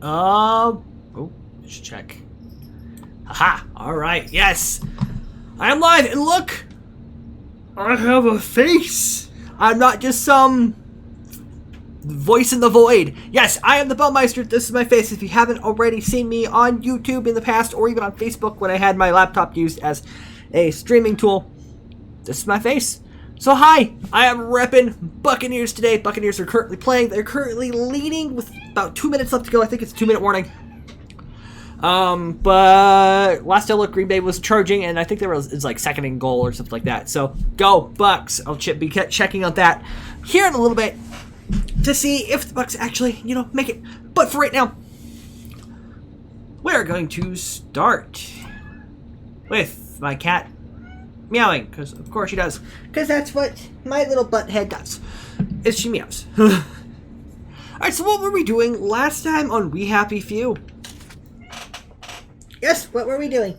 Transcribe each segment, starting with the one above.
Oh, let's check. Haha, alright, yes! I am live, and look! I have a face! I'm not just some voice in the void. Yes, I am the Bellmeister. This is my face. If you haven't already seen me on YouTube in the past, or even on Facebook when I had my laptop used as a streaming tool, this is my face. So hi, I am repping Buccaneers today. Buccaneers are currently playing. They're currently leading with about 2 minutes left to go. I think it's a 2-minute warning. But last I looked, Green Bay was charging, and I think there was like second and goal or something like that. So go Bucks! I'll be checking on that here in a little bit to see if the Bucks actually, make it. But for right now, we're going to start with my cat meowing, because of course she does, because that's what my little butthead does, is she meows. Alright, so what were we doing last time on We Happy Few? Yes, what were we doing?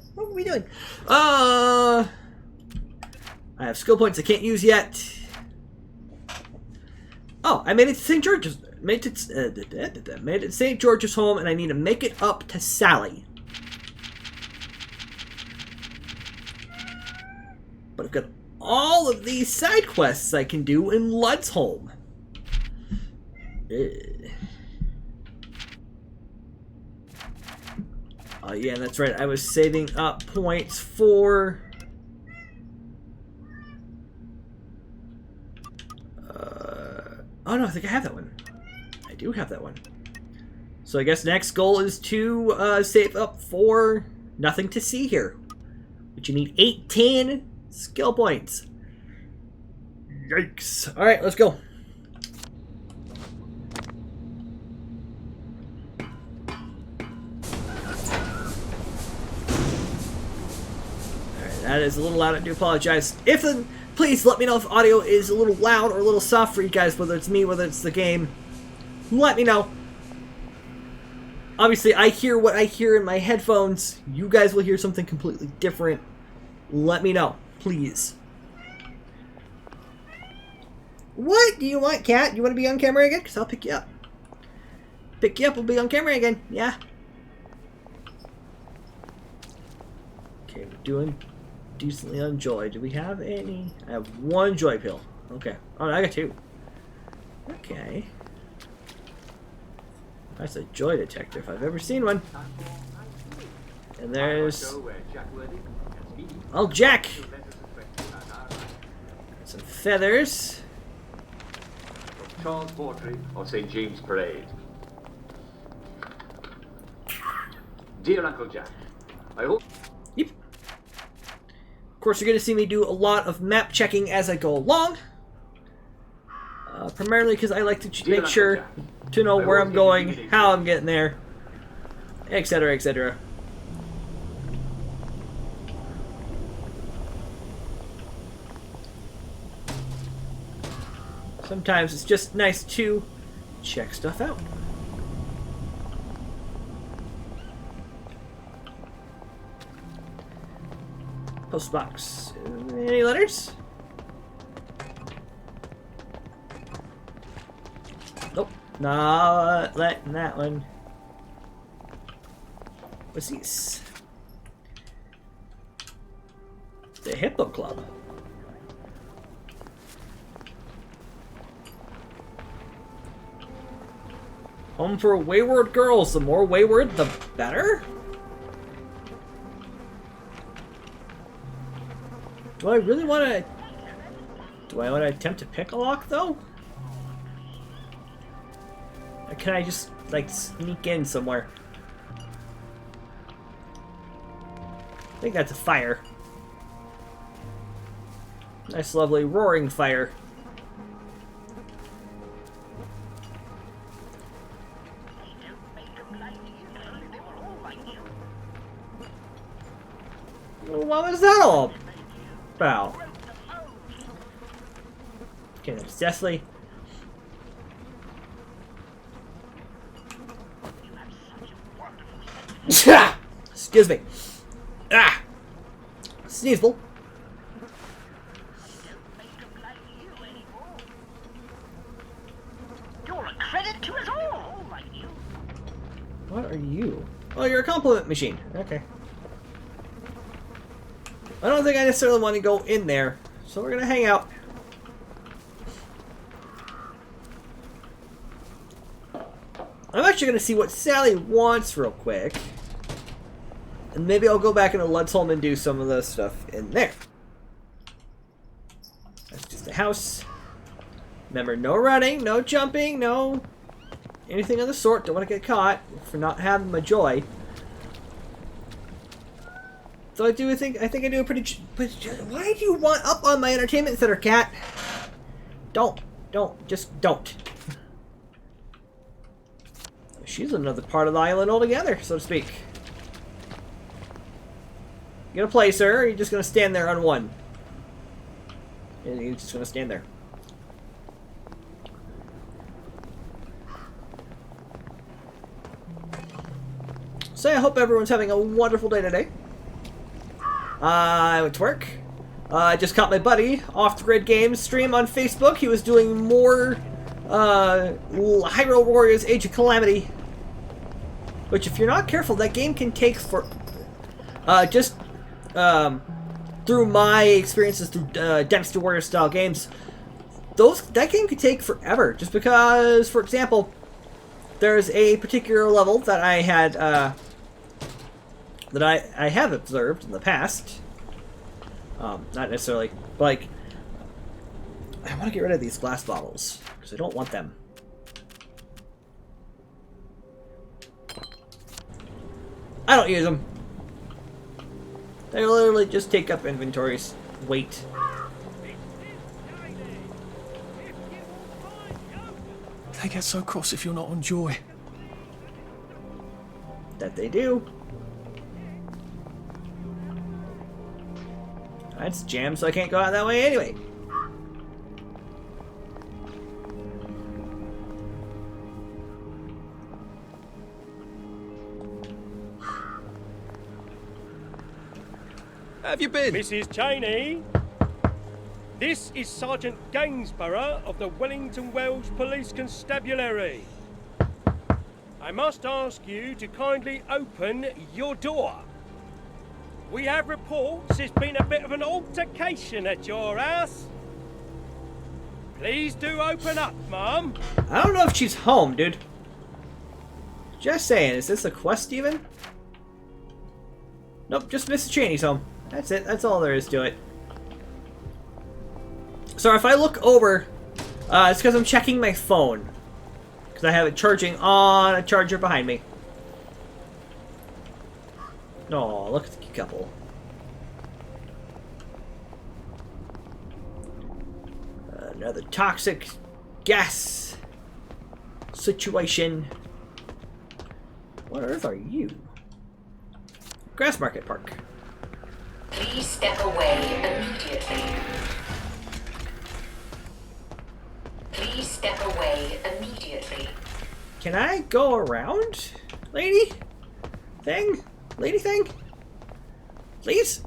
I have skill points I can't use yet. Oh, I made it to St. George's. Made it to St. George's home, and I need to make it up to Sally. But I've got all of these side quests I can do in Lud's home. Oh yeah, that's right. I was saving up points for oh no, I think I have that one. I do have that one. So I guess next goal is to save up for nothing to see here. But you need 18 skill points. Yikes. Alright, let's go. Alright, that is a little loud. I do apologize. Please let me know if audio is a little loud or a little soft for you guys, whether it's me, whether it's the game. Let me know. Obviously, I hear what I hear in my headphones. You guys will hear something completely different. Let me know, please. What do you want, cat? You want to be on camera again? Because I'll pick you up. Pick you up, we'll be on camera again. Yeah. Okay, we're doing decently on joy. Do we have any? I have 1 joy pill. Okay. Oh, I got 2. Okay. That's a joy detector if I've ever seen one. And there's... oh, Jack! Some feathers. Charles Portrait of St. James Parade. Dear Uncle Jack, I hope... Yep. Of course, you're going to see me do a lot of map checking as I go along. Primarily because I like to make sure to know where I'm going, how I'm getting there, etc., etc. Sometimes it's just nice to check stuff out. Postbox. Any letters? Nope. Not letting that one. What's these? The Hippo Club. Home for wayward girls. The more wayward, the better? Do I really want to... do I want to attempt to pick a lock, though? Or can I just, like, sneak in somewhere? I think that's a fire. Nice, lovely, roaring fire. What was that all about? Okay, that's definitely... excuse me. Ah! Sneezable. You're a credit to us all, like you. What are you? Oh, you're a compliment machine. Okay. I don't think I necessarily want to go in there, so we're gonna hang out. I'm actually gonna see what Sally wants real quick. And maybe I'll go back into Holm and do some of the stuff in there. That's just a house. Remember, no running, no jumping, no anything of the sort. Don't want to get caught for not having my joy. So I think I do a pretty. Why do you want up on my entertainment center, cat? Just don't. She's another part of the island altogether, so to speak. You gonna place her, or are you just gonna stand there on one? And you're just gonna stand there. So I hope everyone's having a wonderful day today. I went to work. I just caught my buddy Off the Grid Games stream on Facebook. He was doing more Hyrule Warriors Age of Calamity. Which, if you're not careful, that game can take for... through my experiences through Dynasty Warrior style games, that game could take forever. Just because, for example, there's a particular level that I had... that I have observed in the past. Not necessarily, but like, I want to get rid of these glass bottles because I don't want them. I don't use them. They literally just take up inventories. Wait. They get so cross if you're not on Joy. That they do. That's jammed, so I can't go out that way anyway. How have you been? Mrs. Cheney, this is Sergeant Gainsborough of the Wellington Wells Police Constabulary. I must ask you to kindly open your door. We have reports there's been a bit of an altercation at your house. Please do open up, Mum. I don't know if she's home, dude. Just saying, is this a quest even? Nope, just Mrs. Cheney's home. That's it, that's all there is to it. So if I look over, it's because I'm checking my phone. Because I have it charging on a charger behind me. Oh, look at the couple. Another toxic gas situation. What on earth are you? Grass Market Park. Please step away immediately. Please step away immediately. Can I go around, lady? Thing? Lady thing? Please?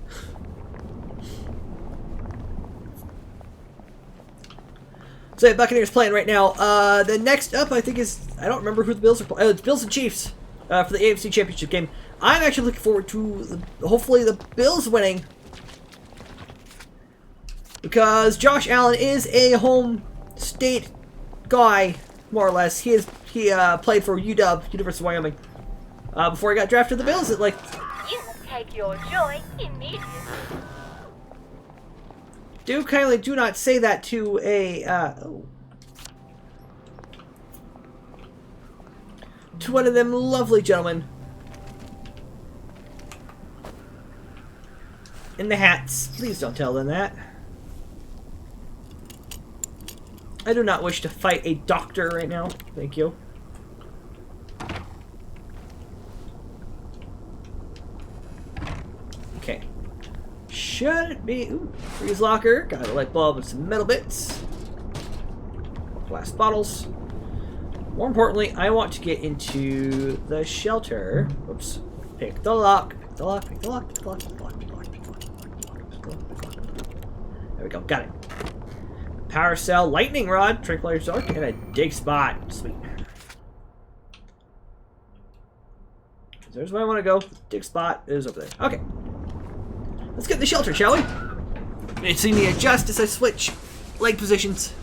So Buccaneers playing right now. The next up, I think, is... I don't remember who the Bills are playing. It's Bills and Chiefs for the AFC Championship game. I'm actually looking forward to, hopefully, the Bills winning. Because Josh Allen is a home state guy, more or less. He played for UW, University of Wyoming. Before he got drafted to the Bills, you take your joy immediately. Do kindly do not say that to a to one of them lovely gentlemen in the hats. Please don't tell them that. I do not wish to fight a doctor right now. Thank you. Okay. Should it be... Ooh, freeze locker. Got a light bulb and some metal bits. Glass bottles. More importantly, I want to get into the shelter. Oops. Pick the lock. Pick the lock. Pick the lock. Pick the lock. Pick the lock. Pick the lock. Pick the lock. Pick the lock. Pick the lock. Pick the lock. There we go. Got it. Power cell, lightning rod, tranquilizer dark, and a dig spot. Sweet. There's where I want to go. Dig spot is over there. Okay. Let's get in the shelter, shall we? You see me adjust as I switch leg positions.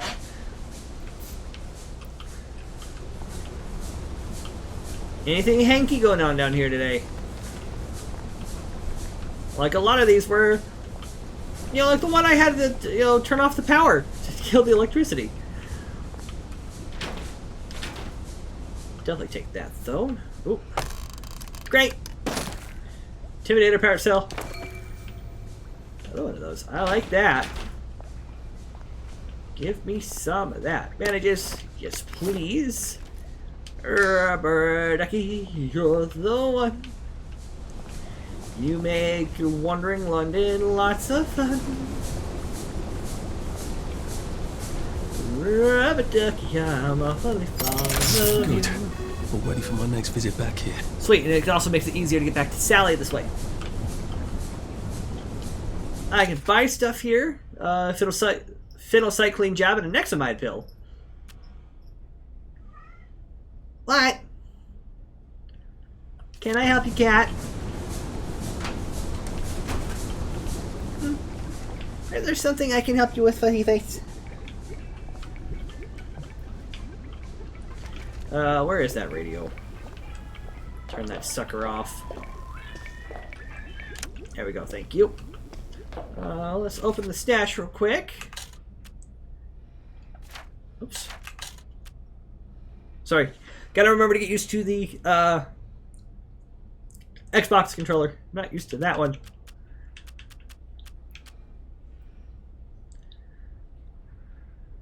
Anything hanky going on down here today? Like a lot of these were, you know, like the one I had to, you know, turn off the power to kill the electricity. Definitely take that though. Ooh. Great. Intimidator power cell. Another one of those. I like that. Give me some of that. Bandages. Yes, please. Rubber ducky, you're the one. You make wandering London lots of fun. Rubber ducky, I'm awfully fond of you. Good. All ready for my next visit back here. Sweet, and it also makes it easier to get back to Sally this way. I can buy stuff here. Phenylcycline jab and a Nexamide pill. What? Can I help you, cat? Is there something I can help you with, Fuzzy Face? Where is that radio? Turn that sucker off. There we go, thank you. Let's open the stash real quick. Oops. Sorry. Gotta remember to get used to the Xbox controller. I'm not used to that one.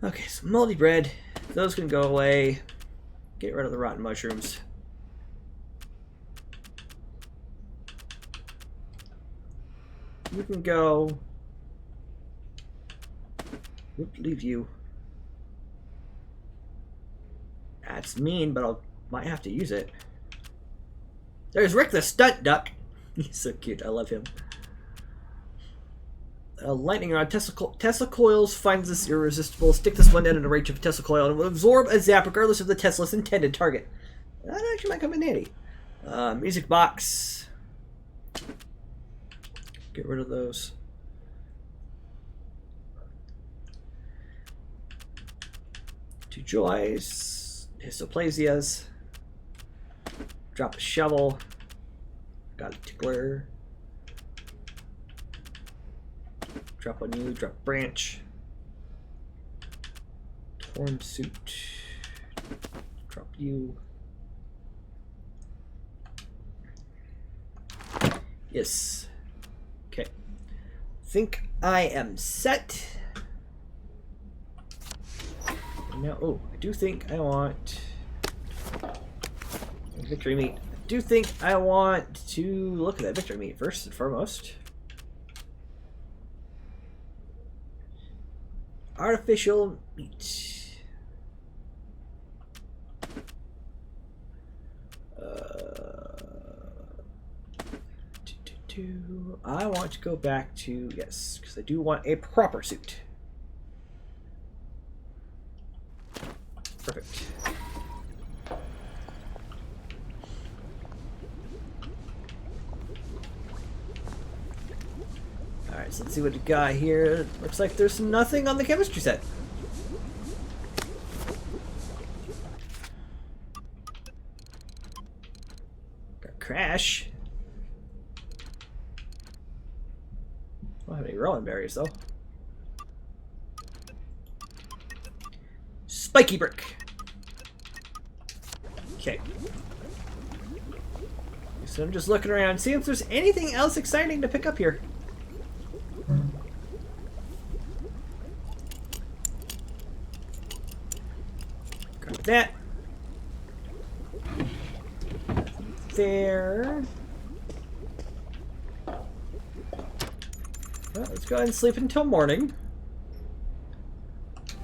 Okay, so moldy bread. Those can go away. Get rid of the rotten mushrooms. You can go. Whoop, leave you. That's mean, but I might have to use it. There's Rick the stunt duck. He's so cute. I love him. Lightning rod. Tesla coils finds this irresistible. Stick this one end in the range of a Tesla coil and it will absorb a zap regardless of the Tesla's intended target. That actually might come in handy. Music box. Get rid of those. Two joys. Histoplasias. Drop a shovel. Got a tickler. Drop on you, drop branch. Torn suit. Drop you. Yes. Okay. Think I am set. Now, oh, I do think I want victory meat. I do think I want to look at that victory meat first and foremost. Artificial meat. I want to go back to, yes, because I do want a proper suit. Perfect. Alright, so let's see what we got here. Looks like there's nothing on the chemistry set. Got Crash. I don't have any Rowan berries though. Spiky brick. Okay. So I'm just looking around, seeing if there's anything else exciting to pick up here. Grab that. There. Well, let's go ahead and sleep until morning.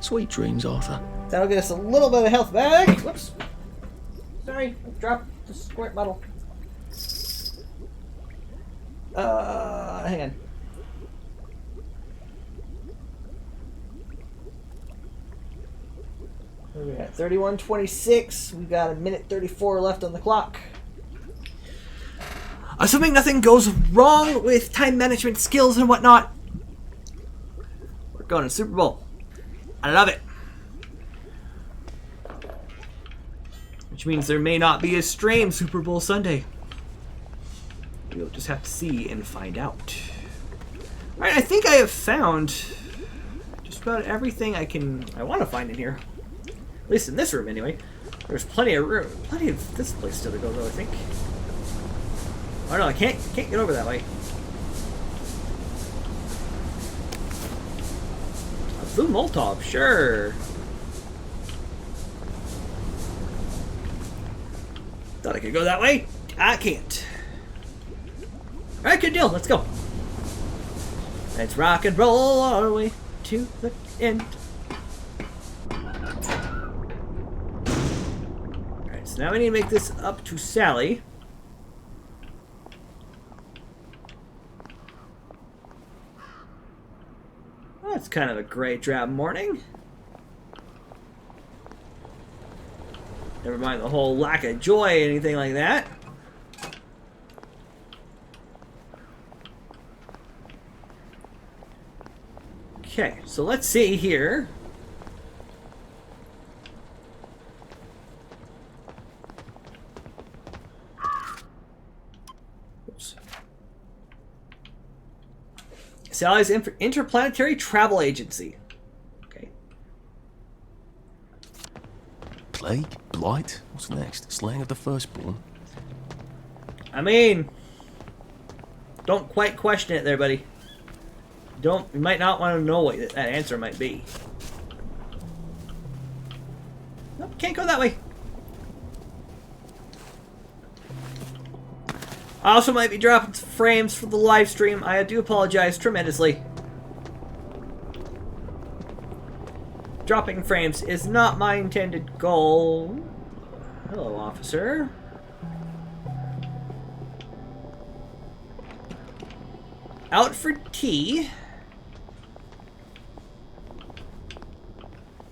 Sweet dreams, Arthur. That'll get us a little bit of health back. Whoops. Sorry, I dropped the squirt bottle. Hang on. Where are we at? 31:26. We got a minute 34 left on the clock. Assuming nothing goes wrong with time management skills and whatnot, we're going to Super Bowl. I love it. Which means there may not be a stream Super Bowl Sunday. We'll just have to see and find out. Alright, I think I have found just about everything I want to find in here. At least in this room, anyway. There's plenty of room, plenty of this place still to go, though, I think. Oh no, I can't get over that way. A blue Molotov, sure. Thought I could go that way. I can't. Alright, good deal. Let's go. Let's rock and roll all the way to the end. Alright, so now we need to make this up to Sally. Well, it's kind of a gray, drab morning. Never mind the whole lack of joy, anything like that. Okay, so let's see here. Oops. Sally's Interplanetary Travel Agency. Okay. Plague? Blight? What's next? Slaying of the firstborn? I mean, don't quite question it there, buddy. You might not want to know what that answer might be. Nope, can't go that way. I also might be dropping some frames for the live stream. I do apologize tremendously. Dropping frames is not my intended goal. Hello, officer. Out for tea.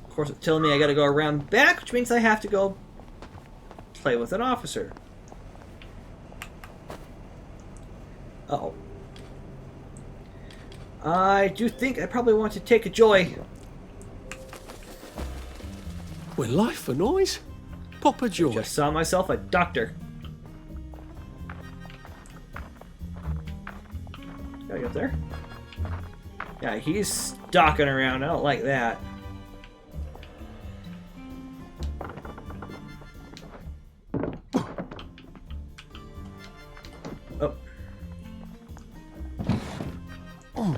Of course, it's telling me I gotta go around back, which means I have to go play with an officer. Uh-oh. I do think I probably want to take a joy. We're life for noise? Pop a joy. Just saw myself a doctor. Gotta get up there. Yeah, he's stalking around. I don't like that. Oh. Oh.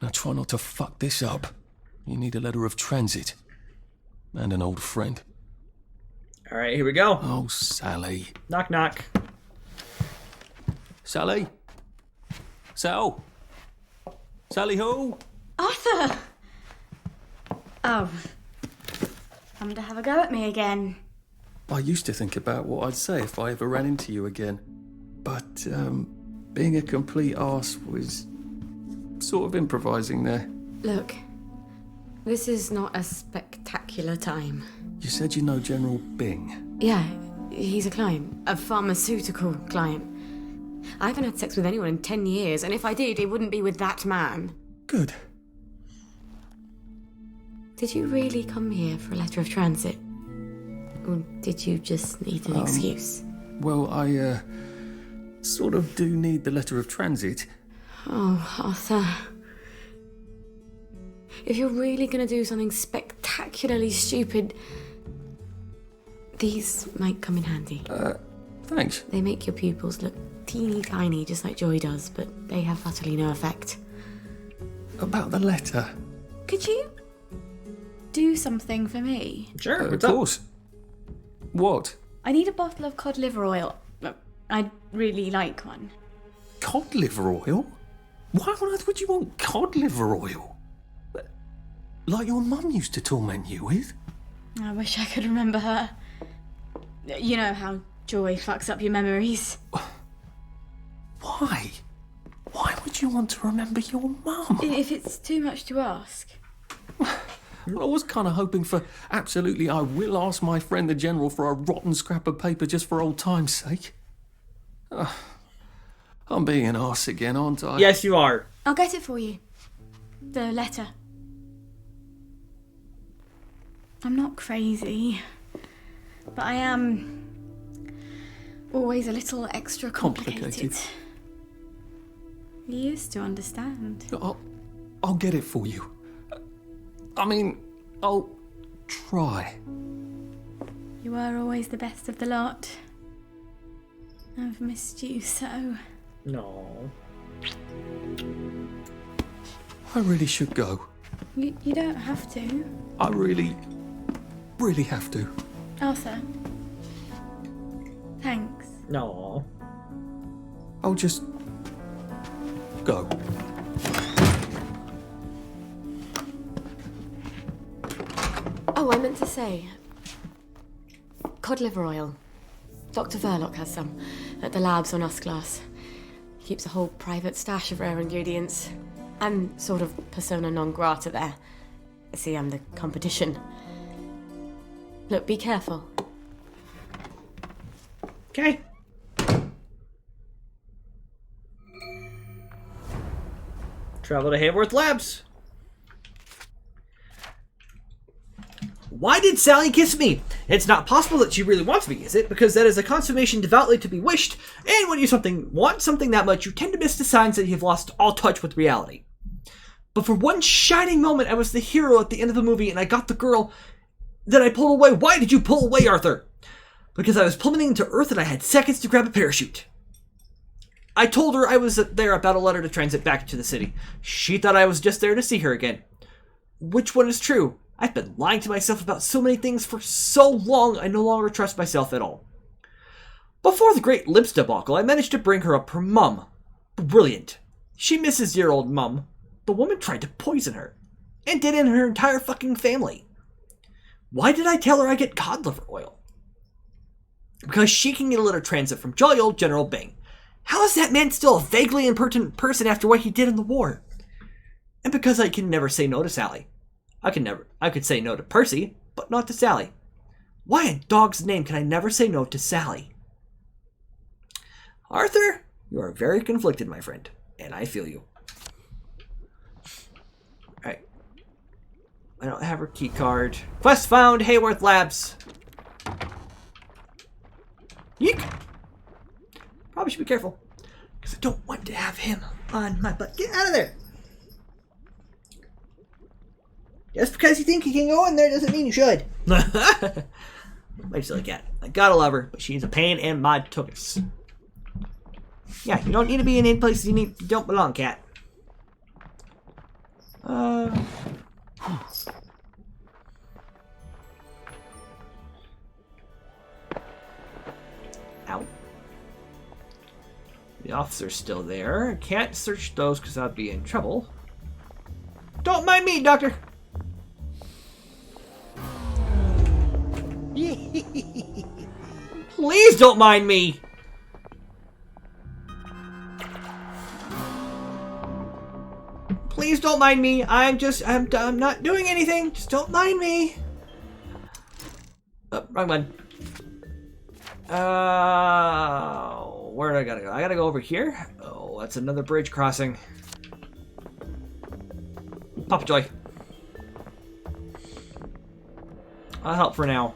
Now try not to fuck this up. You need a letter of transit. And an old friend. Alright, here we go. Oh, Sally. Knock, knock. Sally? Sal? Sally who? Arthur! Oh. Come to have a go at me again. I used to think about what I'd say if I ever ran into you again. But, being a complete arse was sort of improvising there. Look, this is not a spectacular time. You said you know General Bing. Yeah, he's a client. A pharmaceutical client. I haven't had sex with anyone in 10 years, and if I did, it wouldn't be with that man. Good. Did you really come here for a letter of transit? Or did you just need an excuse? Well, I, sort of do need the letter of transit. Oh, Arthur. If you're really gonna do something spectacularly stupid, these might come in handy. Thanks. They make your pupils look teeny tiny, just like Joy does, but they have utterly no effect. About the letter. Could you do something for me? Sure, Of what's up? course. What? I need a bottle of cod liver oil. I'd really like one. Cod liver oil? Why on earth would you want cod liver oil? Like your mum used to torment you with? I wish I could remember her. You know how Joy fucks up your memories. Why? Why would you want to remember your mum? If it's too much to ask. Well, I was kind of hoping for absolutely I will ask my friend the General for a rotten scrap of paper just for old time's sake. I'm being an arse again, aren't I? Yes, you are. I'll get it for you. The letter. I'm not crazy, but I am always a little extra complicated. You used to understand. I'll get it for you. I mean, I'll try. You were always the best of the lot. I've missed you so. No. I really should go. You don't have to. I really have to. Arthur. Thanks. No. I'll just go. Oh, I meant to say. Cod liver oil. Dr. Verloc has some at the labs on Usglass. Keeps a whole private stash of rare ingredients. I'm sort of persona non grata there. See, I'm the competition. Look, be careful. Okay. Travel to Hayworth Labs. Why did Sally kiss me? It's not possible that she really wants me, is it? Because that is a consummation devoutly to be wished, and when you want something that much, you tend to miss the signs that you've lost all touch with reality. But for one shining moment, I was the hero at the end of the movie, and I got the girl. Then I pulled away. Why did you pull away, Arthur? Because I was plummeting to Earth and I had seconds to grab a parachute. I told her I was there about a letter to transit back to the city. She thought I was just there to see her again. Which one is true? I've been lying to myself about so many things for so long, I no longer trust myself at all. Before the great Lips debacle, I managed to bring her up her mum. Brilliant. She misses dear old mum. The woman tried to poison her. And did it in her entire fucking family. Why did I tell her I get cod liver oil? Because she can get a letter transit from jolly old General Bing. How is that man still a vaguely impertinent person after what he did in the war? And because I can never say no to Sally. I could say no to Percy, but not to Sally. Why in dog's name can I never say no to Sally? Arthur, you are very conflicted, my friend, and I feel you. Alright. I don't have her key card. Quest found, Hayworth Labs. Yeek! Probably should be careful, because I don't want to have him on my butt. Get out of there! Just because you think you can go in there doesn't mean you should. My silly cat. I gotta love her, but she's a pain in my tuchus. Yeah, you don't need to be in any places you don't belong, cat. Ow. The officer's still there. I can't search those because I'd be in trouble. Don't mind me, Doctor. Please don't mind me. Please don't mind me. I'm not doing anything. Just don't mind me. Oh, wrong one. Where do I gotta go? I gotta go over here. Oh, that's another bridge crossing. Papa Joy. I'll help for now.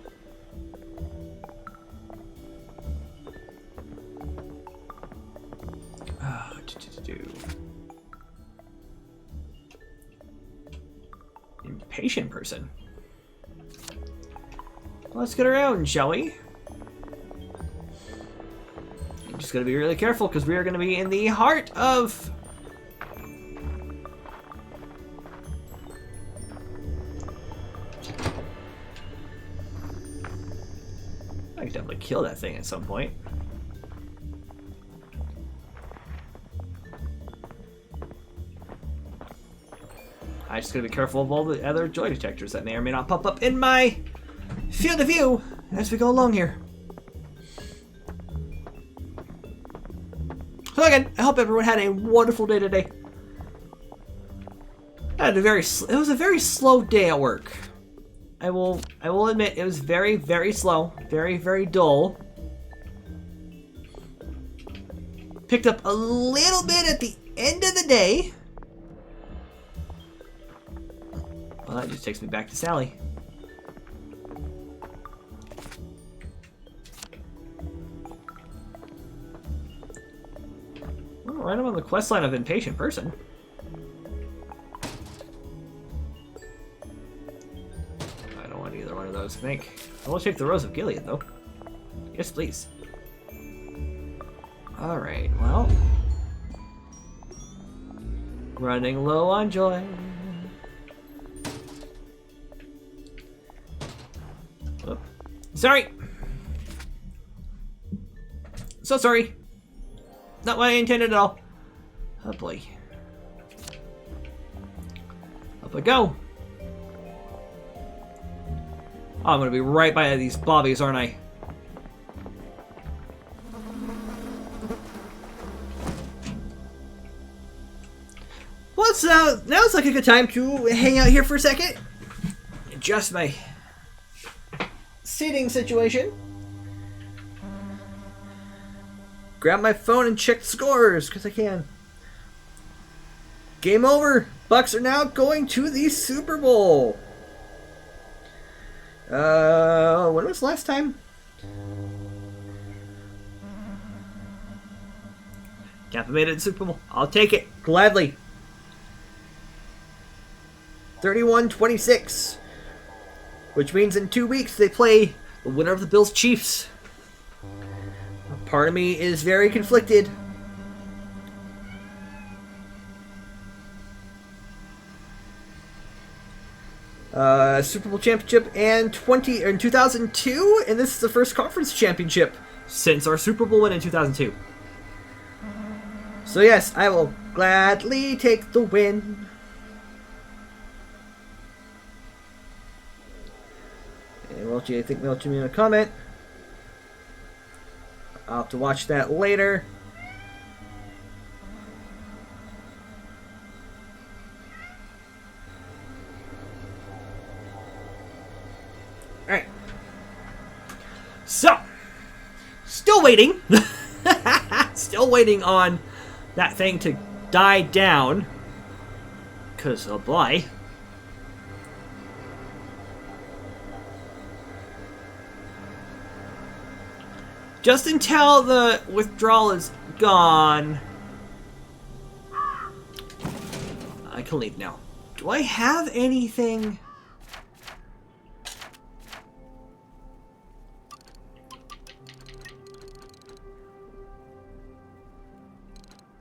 Impatient person. Let's get around, shall we? I'm just gonna be really careful because we are gonna be in the heart of... I could definitely kill that thing at some point. I just gotta be careful of all the other joy detectors that may or may not pop up in my field of view as we go along here. So again, I hope everyone had a wonderful day today. I had a it was a very slow day at work. I will admit it was very, very slow, very, very dull. Picked up a little bit at the end of the day. Well, that just takes me back to Sally. Oh, right, I'm on the quest line of Impatient Person. I don't want either one of those, I think. I will take the Rose of Gilead, though. Yes, please. Alright, well. Running low on joy. Oh. Sorry! So sorry. Not what I intended at all. Oh boy. Up I go. Oh, I'm gonna be right by these bobbies, aren't I? Well, so now's like a good time to hang out here for a second. Adjust my seating situation. Grab my phone and check the scores, because I can. Game over. Bucks are now going to the Super Bowl. When was the last time? Tampa made it to the Super Bowl. I'll take it, gladly. 31-26. Which means in 2 weeks they play the winner of the Bills-Chiefs. Part of me is very conflicted. Super Bowl championship and 2002, and this is the first conference championship since our Super Bowl win in 2002. So yes, I will gladly take the win. And what do you think? Mail to me in a comment. I'll have to watch that later. Alright. So, still waiting. Still waiting on that thing to die down. Because, oh boy. Just until the withdrawal is gone, I can leave now. Do I have anything?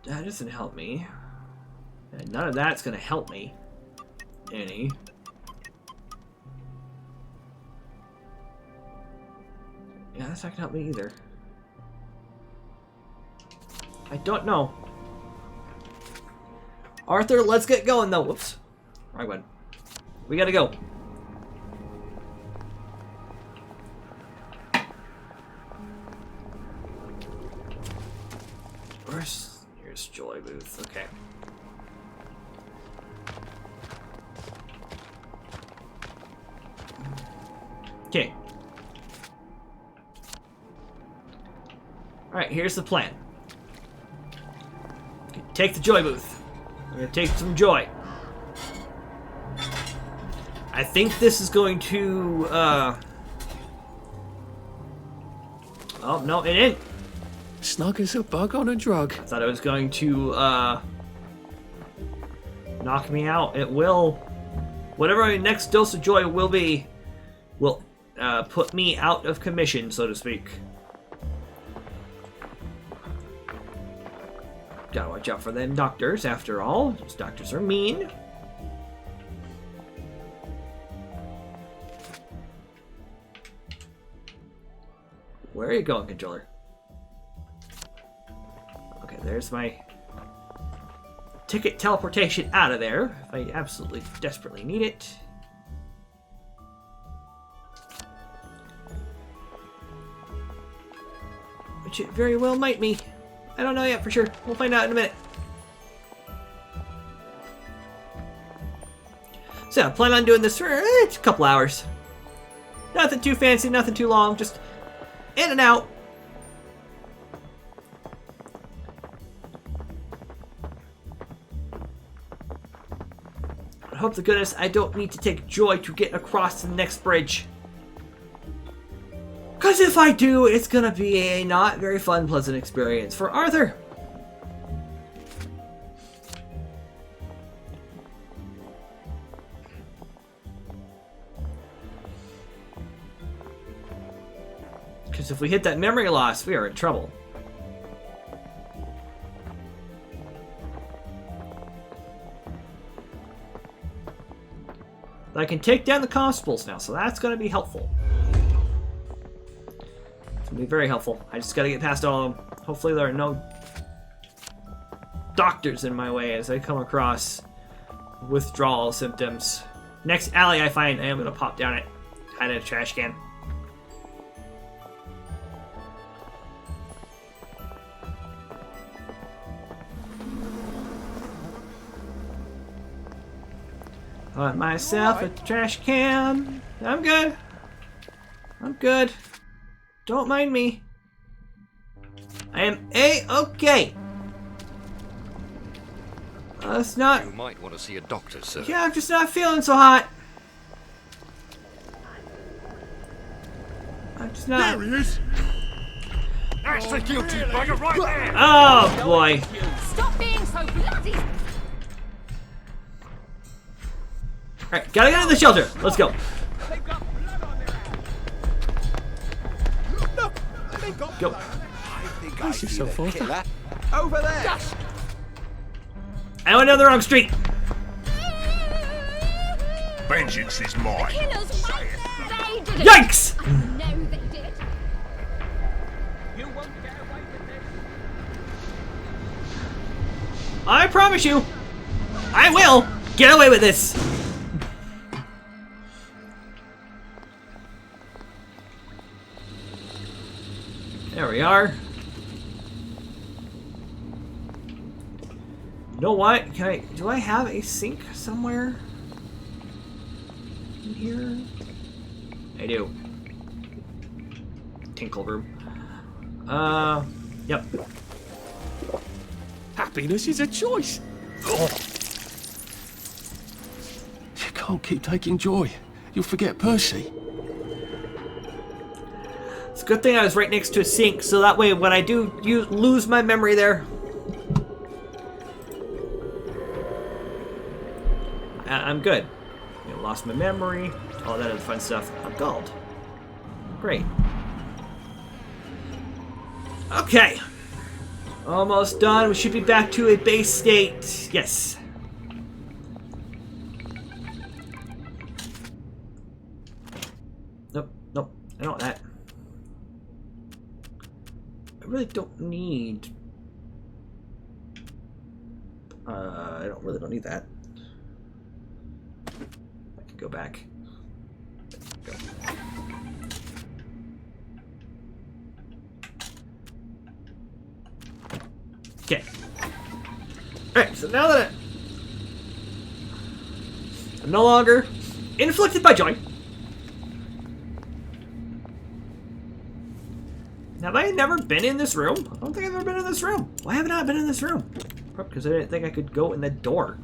That doesn't help me. And none of that's going to help me any. Yeah, that's not going to help me either. I don't know. Arthur, let's get going though. Whoops. Wrong one. We gotta go. Here's Joy Booth. Okay. Okay. Alright, here's the plan. Take the Joy Booth. I'm gonna take some joy. I think this is going to, oh, no, it didn't. Snug as a bug on a drug. I thought it was going to, knock me out. It will. Whatever my next dose of joy will be, will, put me out of commission, so to speak. Gotta watch out for them doctors, after all. Those doctors are mean. Where are you going, controller? Okay, there's my ticket teleportation out of there, if I absolutely desperately need it. Which it very well might be. I don't know yet for sure. We'll find out in a minute. So I plan on doing this for a couple hours. Nothing too fancy, nothing too long, just in and out. I hope to goodness I don't need to take Joy to get across to the next bridge. Because if I do, it's gonna be a not very fun, pleasant experience for Arthur. Because if we hit that memory loss, we are in trouble. But I can take down the constables now, so that's going to be helpful. It's going to be very helpful. I just got to get past all of them. Hopefully there are no doctors in my way as I come across withdrawal symptoms. Next alley I find, I am going to pop down it. Hide in a trash can. Put myself a trash can. I'm good. I'm good. Don't mind me. I am A-okay. It's not... You might want to see a doctor, sir. Yeah, I'm just not feeling so hot. I'm just not... There he is! That's the guilty bugger right there! Oh, boy. Stop being so bloody. Alright, gotta get to the shelter. Let's go. Go. Pace yourself, Arthur. Over there! I went down the wrong street. Vengeance is mine. Killers, they did it. Yikes! I know they did. I promise you, I will get away with this. There we are. You know what? Do I have a sink somewhere in here? I do. Tinkle room. Yep. Happiness is a choice. Oh. You can't keep taking joy. You'll forget Percy. It's a good thing I was right next to a sink, so that way when I do lose my memory there, I'm good. You know, lost my memory, all that other fun stuff. I'm gold. Great. Okay. Almost done. We should be back to a base state. Yes. Nope. Nope. I don't want that. I really don't need... I really don't need that. I can go back. Go. Okay. Alright, so now that I'm no longer inflicted by joy. Have I never been in this room? I don't think I've ever been in this room. Why haven't I been in this room? Probably because I didn't think I could go in that door.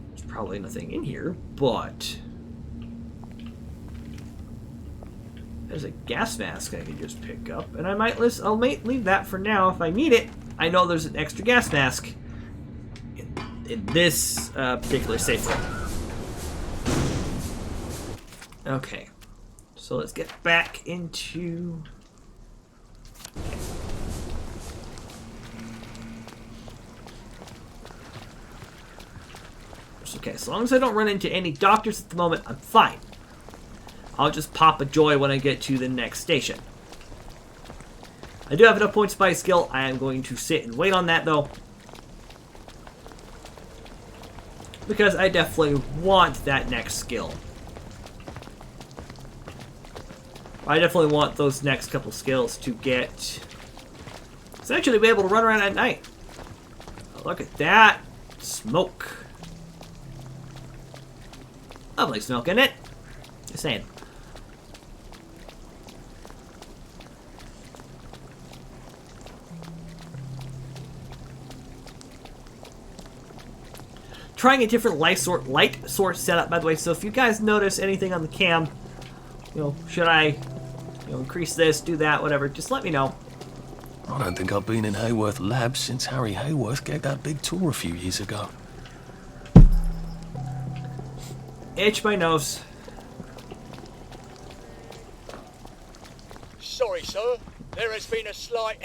There's probably nothing in here, but... There's a gas mask I can just pick up, and I might leave that for now if I need it. I know there's an extra gas mask in this particular safe room. Okay, so let's get back into... Okay, as long as I don't run into any doctors at the moment, I'm fine. I'll just pop a joy when I get to the next station. I do have enough points by skill. I am going to sit and wait on that, though. Because I definitely want that next skill. I definitely want those next couple skills to get... essentially be able to run around at night. Oh, look at that. Smoke. Lovely smoke in it. Just saying. Trying a different light source setup, by the way. So if you guys notice anything on the cam, should I, increase this, do that, whatever, just let me know. I don't think I've been in Hayworth Labs since Harry Hayworth gave that big tour a few years ago. Itch my nose. Sorry, sir. There has been a slight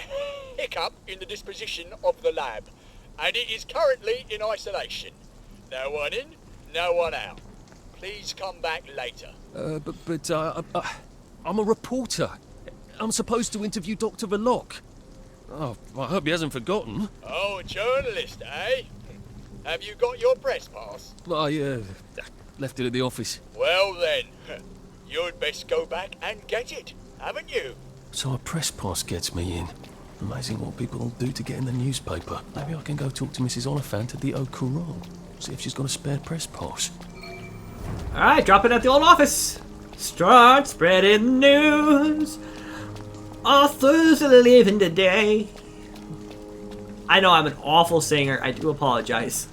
hiccup in the disposition of the lab, and it is currently in isolation. No one in, no one out. Please come back later. But I'm a reporter. I'm supposed to interview Dr. Verloc. Oh, I hope he hasn't forgotten. Oh, a journalist, eh? Have you got your press pass? I left it at the office. Well then, you'd best go back and get it, haven't you? So a press pass gets me in. Amazing what people will do to get in the newspaper. Maybe I can go talk to Mrs. Oliphant at the Au Courant. See if she's got a spare press pass. Alright, drop it at the old office. Start spreading news. Authors are living today. I know I'm an awful singer. I do apologize.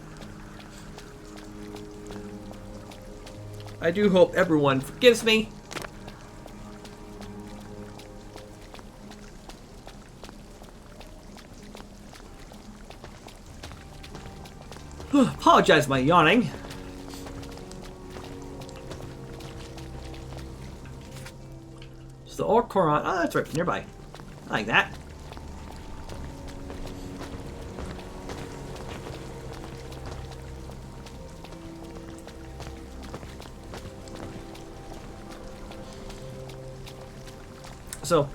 I do hope everyone forgives me. Apologize for my yawning. So the Au Courant. Oh, that's right nearby. I like that. So,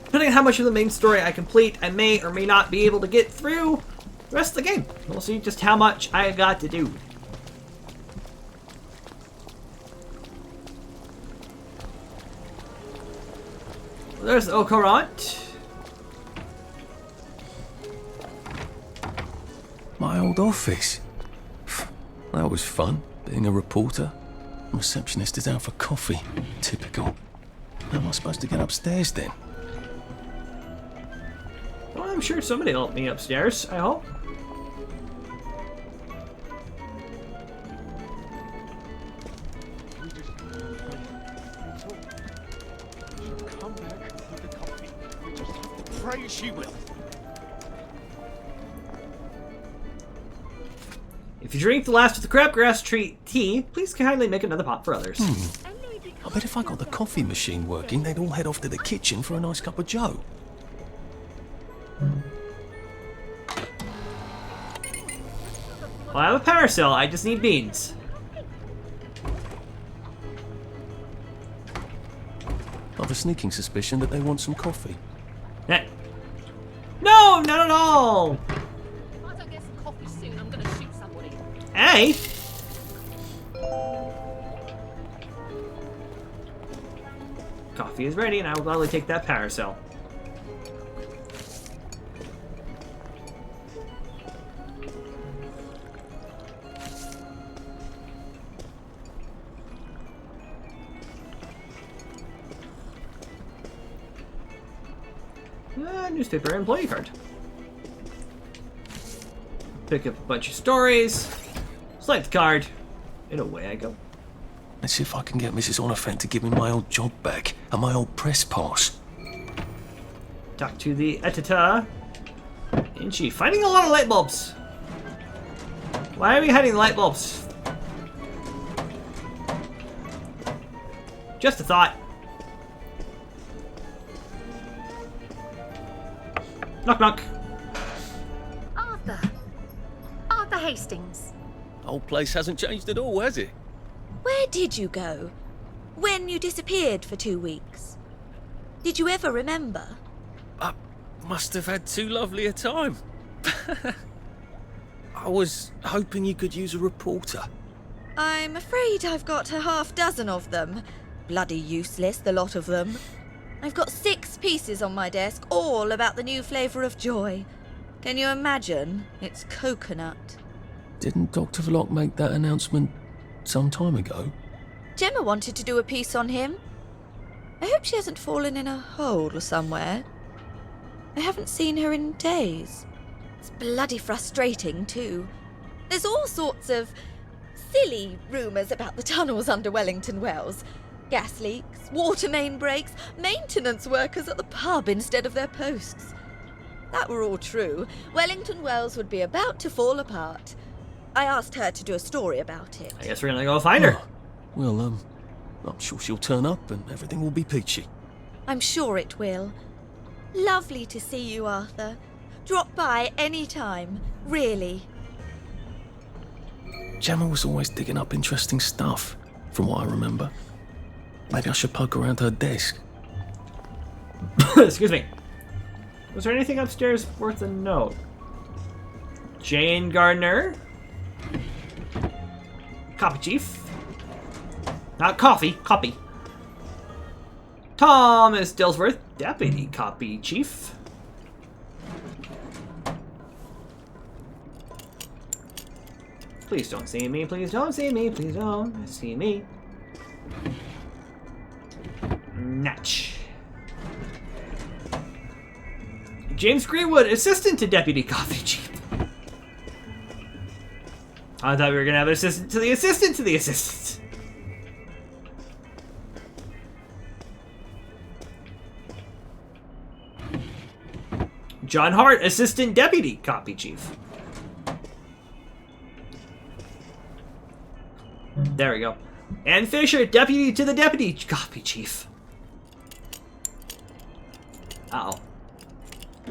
depending on how much of the main story I complete, I may or may not be able to get through the rest of the game. We'll see just how much I got to do. There's the Au Courant. My old office. That was fun, being a reporter. Receptionist is out for coffee. Typical. How am I supposed to get upstairs then? Well, I'm sure somebody will help me upstairs, I hope. Come back with the coffee. We just have to pray she will. If you drink the last of the crabgrass tea, please kindly make another pot for others. I bet if I got the coffee machine working, they'd all head off to the kitchen for a nice cup of joe. Well, I have a paracel, I just need beans. I have a sneaking suspicion that they want some coffee. Eh. No, not at all! If I don't get some coffee soon, I'm gonna shoot somebody. Hey! Coffee is ready, and I will gladly take that paracel. Newspaper employee card. Pick up a bunch of stories. Select the card. And away I go. Let's see if I can get Mrs. Oliphant to give me my old job back and my old press pass. Talk to the editor. Isn't she finding a lot of light bulbs? Why are we hiding the light bulbs? Just a thought. Knock knock. Arthur. Arthur Hastings. Old place hasn't changed at all, has it? Where did you go? When you disappeared for 2 weeks? Did you ever remember? I must have had too lovely a time. I was hoping you could use a reporter. I'm afraid I've got a half dozen of them. Bloody useless, the lot of them. I've got 6 pieces on my desk, all about the new flavour of joy. Can you imagine? It's coconut. Didn't Dr. Verloc make that announcement some time ago? Gemma wanted to do a piece on him. I hope she hasn't fallen in a hole somewhere. I haven't seen her in days. It's bloody frustrating, too. There's all sorts of silly rumours about the tunnels under Wellington Wells. Gas leaks, water main breaks, maintenance workers at the pub instead of their posts. If that were all true, Wellington Wells would be about to fall apart. I asked her to do a story about it. I guess we're gonna go find her. Oh, well, I'm sure she'll turn up and everything will be peachy. I'm sure it will. Lovely to see you, Arthur. Drop by any time, really. Gemma was always digging up interesting stuff, from what I remember. Maybe I should poke around her desk. Excuse me. Was there anything upstairs worth a note? Jane Gardner. Copy chief. Not coffee, copy. Thomas Dillsworth, deputy copy chief. Please don't see me, please don't see me, please don't see me. Natch. James Greenwood, assistant to deputy coffee chief. I thought we were gonna have an assistant to the assistant to the assistant. John Hart, assistant deputy copy chief. There we go. Ann Fisher, deputy to the deputy copy chief. Uh-oh.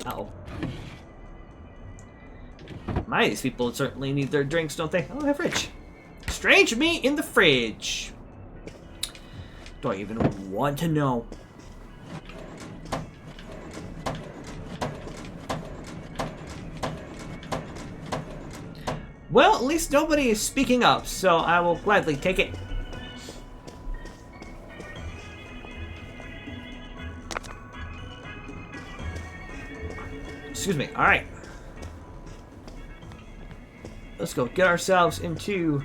Uh-oh. My, these people certainly need their drinks, don't they? Oh, they have fridge. Strange meat in the fridge. Don't even want to know. Well, at least nobody is speaking up, so I will gladly take it. Excuse me. All right. Let's go get ourselves into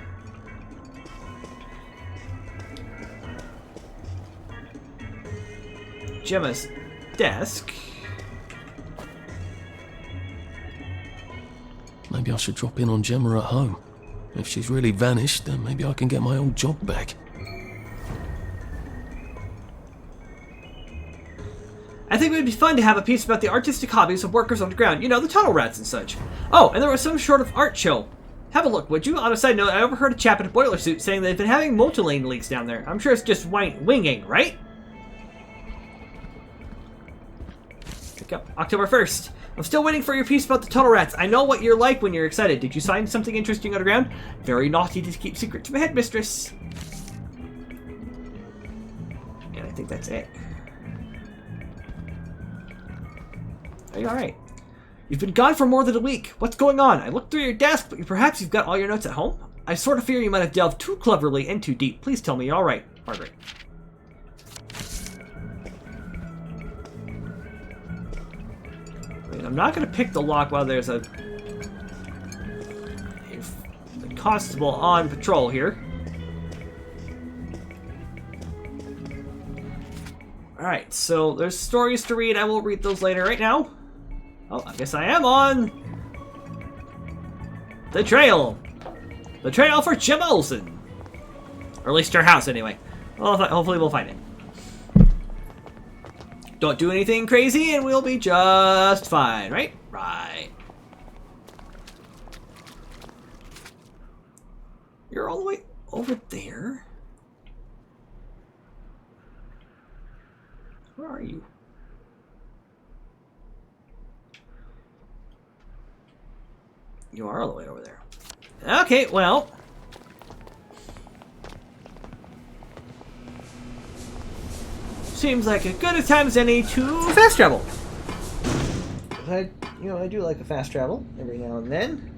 Gemma's desk. Maybe I should drop in on Gemma at home. If she's really vanished, then maybe I can get my old job back. I think it would be fun to have a piece about the artistic hobbies of workers underground. You know, the tunnel rats and such. Oh, and there was some sort of art show. Have a look, would you? On a side note, I overheard a chap in a boiler suit saying they've been having multi-lane leaks down there. I'm sure it's just winging, right? Pick up October 1st. I'm still waiting for your piece about the tunnel rats. I know what you're like when you're excited. Did you find something interesting underground? Very naughty to keep secrets from a headmistress. And I think that's it. Are you alright? You've been gone for more than a week. What's going on? I looked through your desk, but perhaps you've got all your notes at home? I sort of fear you might have delved too cleverly and too deep. Please tell me you're alright, Margaret. I'm not going to pick the lock while there's a constable on patrol here. Alright, so there's stories to read. I will read those later. Right now, oh, I guess I am on the trail. The trail for Jim Olsen. Or at least her house, anyway. Well, hopefully we'll find it. Don't do anything crazy and we'll be just fine, right? Right. You're all the way over there. Where are you? You are all the way over there. Okay, well. Seems like as good a time as any to fast travel. I do like a fast travel every now and then.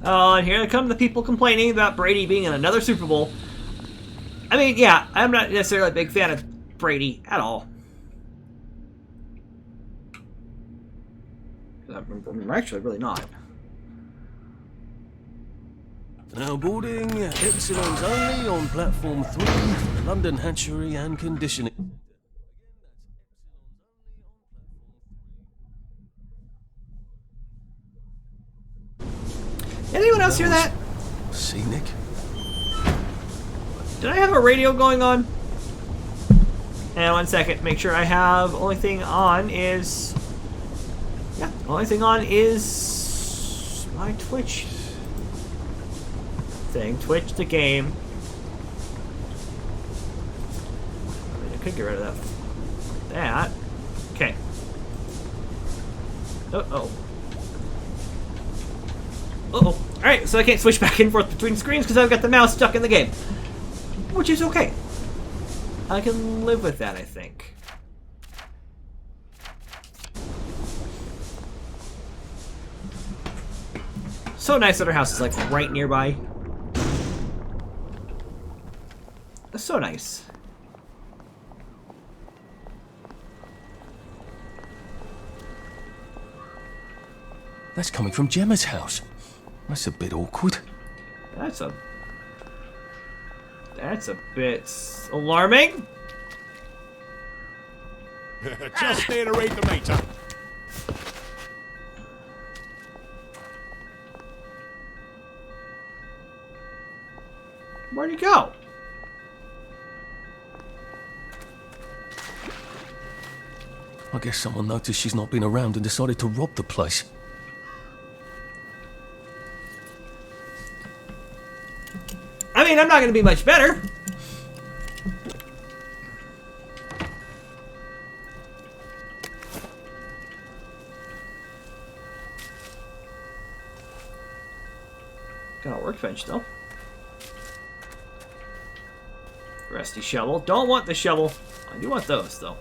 Oh, and here come the people complaining about Brady being in another Super Bowl. I mean, yeah, I'm not necessarily a big fan of Brady at all. I'm actually really not. Now boarding Epsilon's only on platform 3 for the London Hatchery and Conditioning. Anyone else hear that? Scenic. Did I have a radio going on? And 1 second, make sure I have. Only thing on is. Yeah, only thing on is my Twitch thing. Twitch the game. I mean, I could get rid of that. Okay. Uh-oh. Uh-oh. Alright, so I can't switch back and forth between screens because I've got the mouse stuck in the game. Which is okay. I can live with that, I think. So nice that our house is like right nearby. So nice. That's coming from Gemma's house. That's a bit awkward. That's a bit alarming. Just there to read the meter. Where'd he go? I guess someone noticed she's not been around and decided to rob the place. I mean, I'm not going to be much better. Got a workbench, though. Rusty shovel. Don't want the shovel. I do want those, though.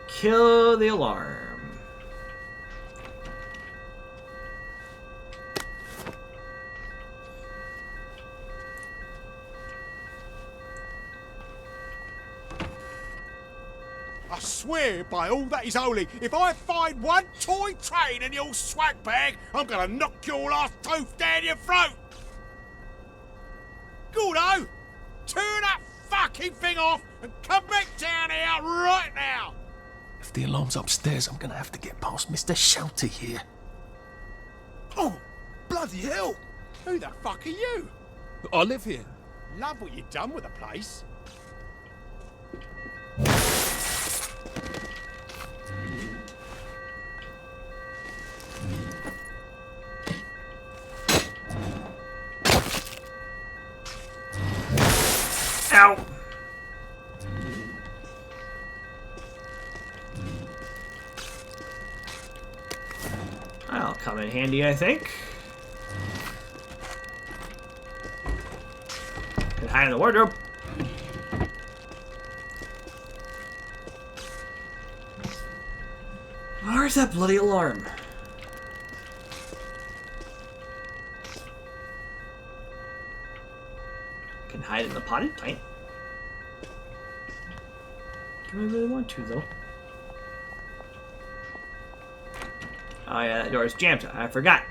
Kill the alarm. I swear by all that is holy, if I find one toy train in your swag bag, I'm gonna knock your last tooth down your throat! Gordo! Turn that fucking thing off and come back down here right now! If the alarm's upstairs, I'm gonna have to get past Mr. Shelter here. Oh, bloody hell! Who the fuck are you? I live here. Love what you've done with the place. Ow! That'll come in handy, I think. Can hide in the wardrobe. Where's that bloody alarm? Can hide in the potted plant. Do I really want to, though? Oh yeah, that door is jammed. I forgot.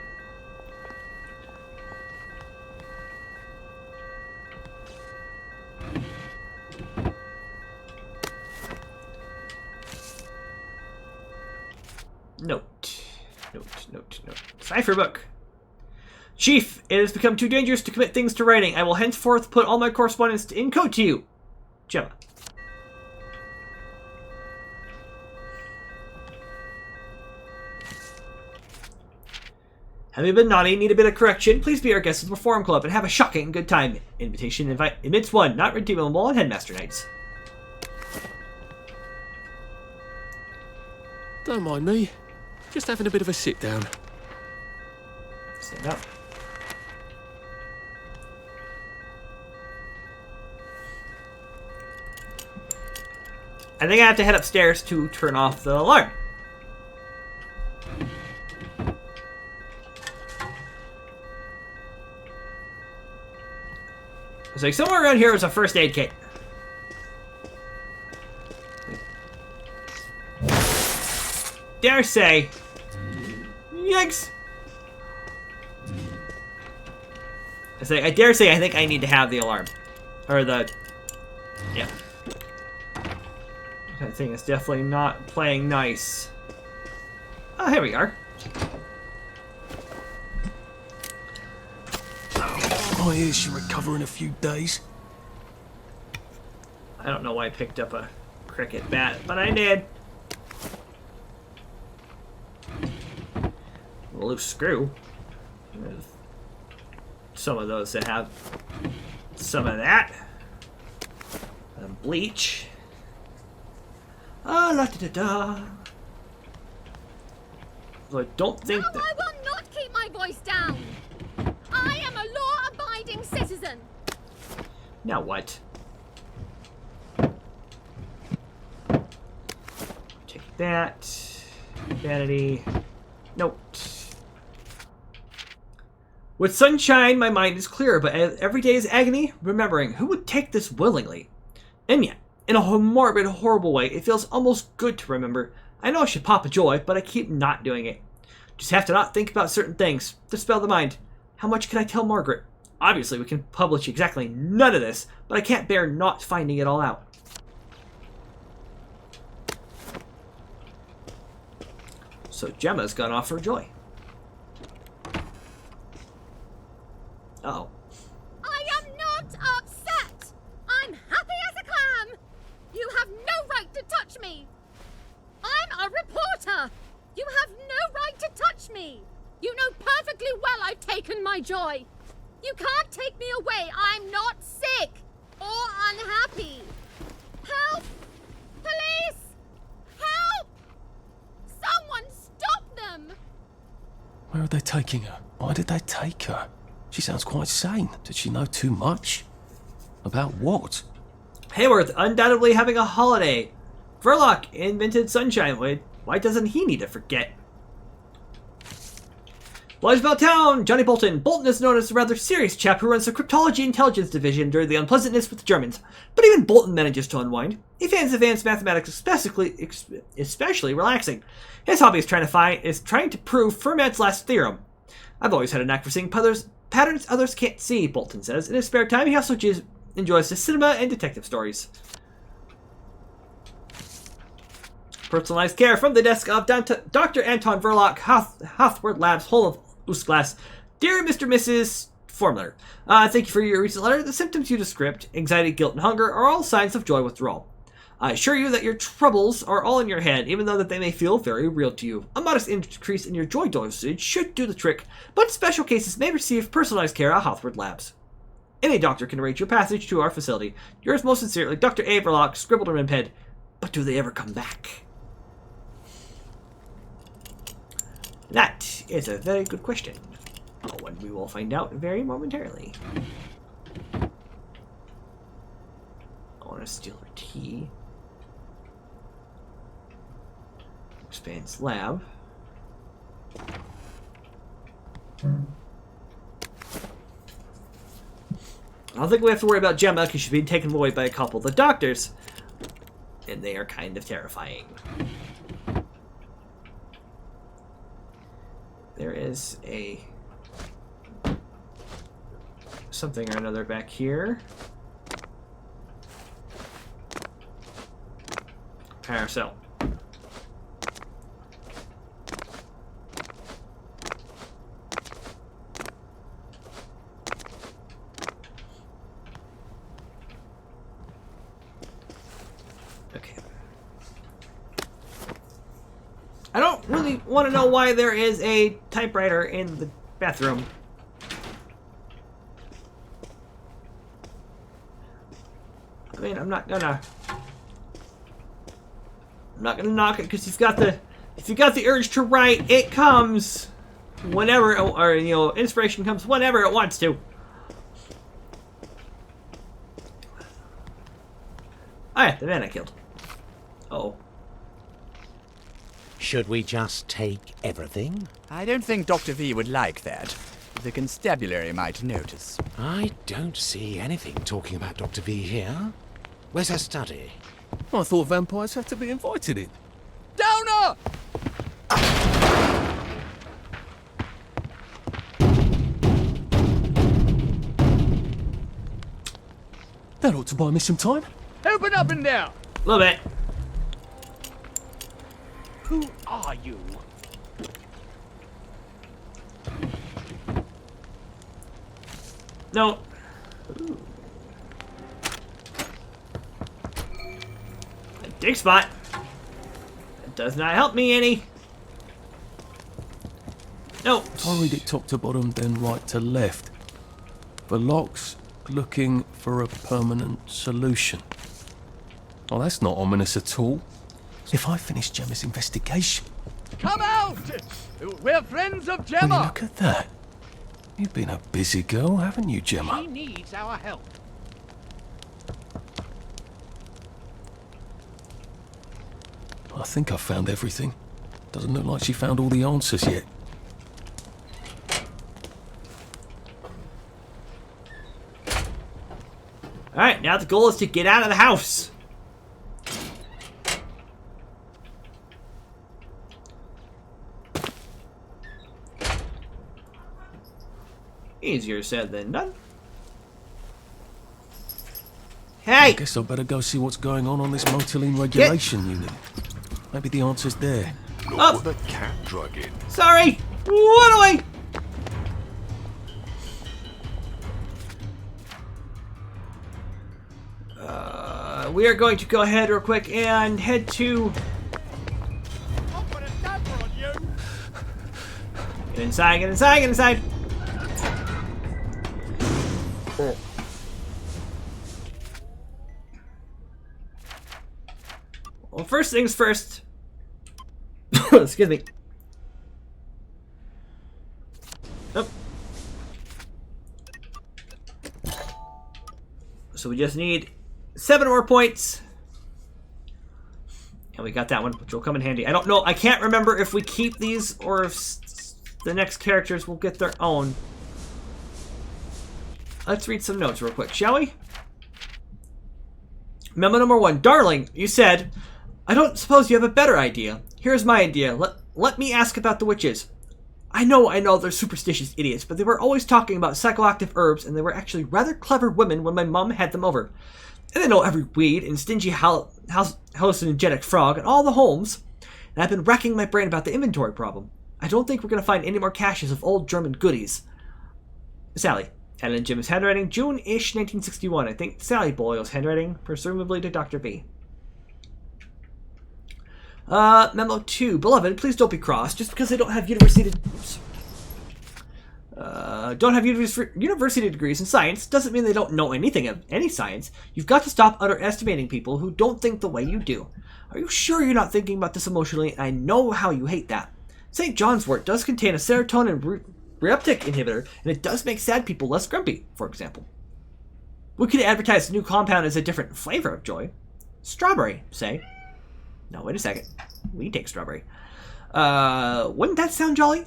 Note. Cipher book. Chief, it has become too dangerous to commit things to writing. I will henceforth put all my correspondence in code to you. Gemma. Have you been naughty? Need a bit of correction? Please be our guest at the Reform Club and have a shocking good time. Invitation invite admits one, not redeemable on Headmaster Nights. Don't mind me. Just having a bit of a sit down. Stand up. I think I have to head upstairs to turn off the alarm. It's like somewhere around here was a first aid kit. Dare say. Yikes. I dare say I think I need to have the alarm. Or the... Yeah. That thing is definitely not playing nice. Oh, here we are. I hear she'll recover in a few days. I don't know why I picked up a cricket bat, but I did. A loose screw. There's some of those that have some of that. Bleach. Ah, la da da da. So I don't think No, I will not keep my voice down. I am a law-abiding citizen. Now what? Take that. Vanity. Nope. With sunshine, my mind is clear, but every day is agony, remembering who would take this willingly. And yet, in a morbid, horrible way, it feels almost good to remember. I know I should pop a joy, but I keep not doing it. Just have to not think about certain things. Dispel the mind. How much can I tell Margaret? Obviously, we can publish exactly none of this, but I can't bear not finding it all out. So Gemma's gone off for joy. Uh-oh. I am not upset. I'm happy as a clam. You have no right to touch me. I'm a reporter. You have no right to touch me. You know perfectly well I've taken my joy. You can't take me away. I'm not sick or unhappy. Help! Police! Help! Someone stop them! Where are they taking her? Why did they take her? She sounds quite sane. Did she know too much? About what? Hayworth undoubtedly having a holiday. Verloc invented sunshine. Why doesn't he need to forget? Bladesville Town, Johnny Bolton. Bolton is known as a rather serious chap who runs the Cryptology Intelligence Division during the unpleasantness with the Germans. But even Bolton manages to unwind. He finds advanced mathematics especially relaxing. His hobby is trying to prove Fermat's last theorem. I've always had a knack for seeing patterns others can't see, Bolton says. In his spare time, he also enjoys the cinema and detective stories. Personalized care from the desk of Dr. Anton Verloc, Hathworth Labs, Holm Usglass. Dear Mr. and Mrs. Formler, thank you for your recent letter. The symptoms you described, anxiety, guilt, and hunger, are all signs of joy withdrawal. I assure you that your troubles are all in your head, even though that they may feel very real to you. A modest increase in your joy dosage should do the trick, but special cases may receive personalized care at Hathworth Labs. Any doctor can arrange your passage to our facility. Yours most sincerely, Dr. A. Verloc, scribbled on pen. But do they ever come back? That is a very good question. And we will find out very momentarily. I want to steal her tea. Expanse lab. I don't think we have to worry about Gemma because she's being taken away by a couple of the doctors. And they are kind of terrifying. There is something or another back here. Paracel. Okay. I don't really want to know why there is a typewriter in the bathroom. I mean, I'm not gonna knock it because if you got the urge to write, it comes whenever, or inspiration comes whenever it wants to. Oh yeah, the man I killed. Oh. Should we just take everything? I don't think Dr. V would like that. the constabulary might notice. I don't see anything talking about Dr. V here. Where's her study? I thought vampires had to be invited in. Downer! That ought to buy me some time. Open up in there! A little bit. Who are you? No. A dig spot. That does not help me any. No. I read it top to bottom, then right to left. For locks, looking for a permanent solution. Oh, that's not ominous at all. If I finish Gemma's investigation... Come out! We're friends of Will Gemma! you look at that. You've been a busy girl, haven't you, Gemma? She needs our help. I think I've found everything. Doesn't look like she found all the answers yet. Alright, now the goal is to get out of the house. Easier said than done. Hey! I guess I better go see what's going on this motiline regulation unit. Maybe the answer's there. Look what the cat drug in. Sorry! What away! We are going to go ahead real quick and head to... Get inside, get inside, get inside! Well, first things first. Excuse me. Oh. So we just need 7 more points. And we got that one, which will come in handy. I don't know. I can't remember if we keep these or if the next characters will get their own. Let's read some notes real quick, shall we? Memo number 1. Darling, you said, I don't suppose you have a better idea. Here's my idea. Let me ask about the witches. I know, they're superstitious idiots, but they were always talking about psychoactive herbs, and they were actually rather clever women when my mom had them over. And they know every weed and stingy hallucinogenic frog and all the Holms. And I've been racking my brain about the inventory problem. I don't think we're going to find any more caches of old German goodies. Sally. And in Jim's handwriting, June-ish 1961. I think Sally Boyle's handwriting, presumably to Dr. B. Memo 2. Beloved, please don't be cross. Just because they don't have university degrees in science doesn't mean they don't know anything of any science. You've got to stop underestimating people who don't think the way you do. Are you sure you're not thinking about this emotionally? I know how you hate that. St. John's wort does contain a serotonin reuptake inhibitor, and it does make sad people less grumpy, for example. We could advertise the new compound as a different flavor of joy. Strawberry, say. No, wait a second. We take strawberry. Wouldn't that sound jolly?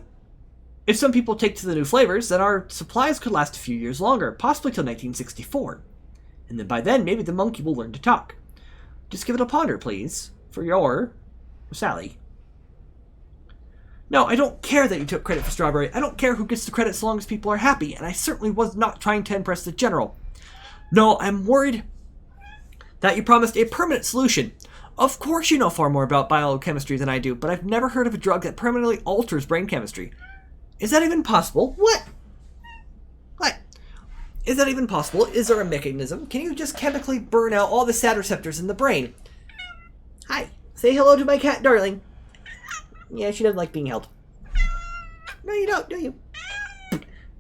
If some people take to the new flavors, then our supplies could last a few years longer, possibly till 1964. And then by then, maybe the monkey will learn to talk. Just give it a ponder, please. For your... Sally. No, I don't care that you took credit for strawberry. I don't care who gets the credit so long as people are happy, and I certainly was not trying to impress the general. No, I'm worried that you promised a permanent solution. Of course you know far more about biochemistry than I do, but I've never heard of a drug that permanently alters brain chemistry. Is that even possible? What? What? Is that even possible? Is there a mechanism? Can you just chemically burn out all the SAD receptors in the brain? Hi. Say hello to my cat, darling. Yeah, she doesn't like being held. No, you don't, do you?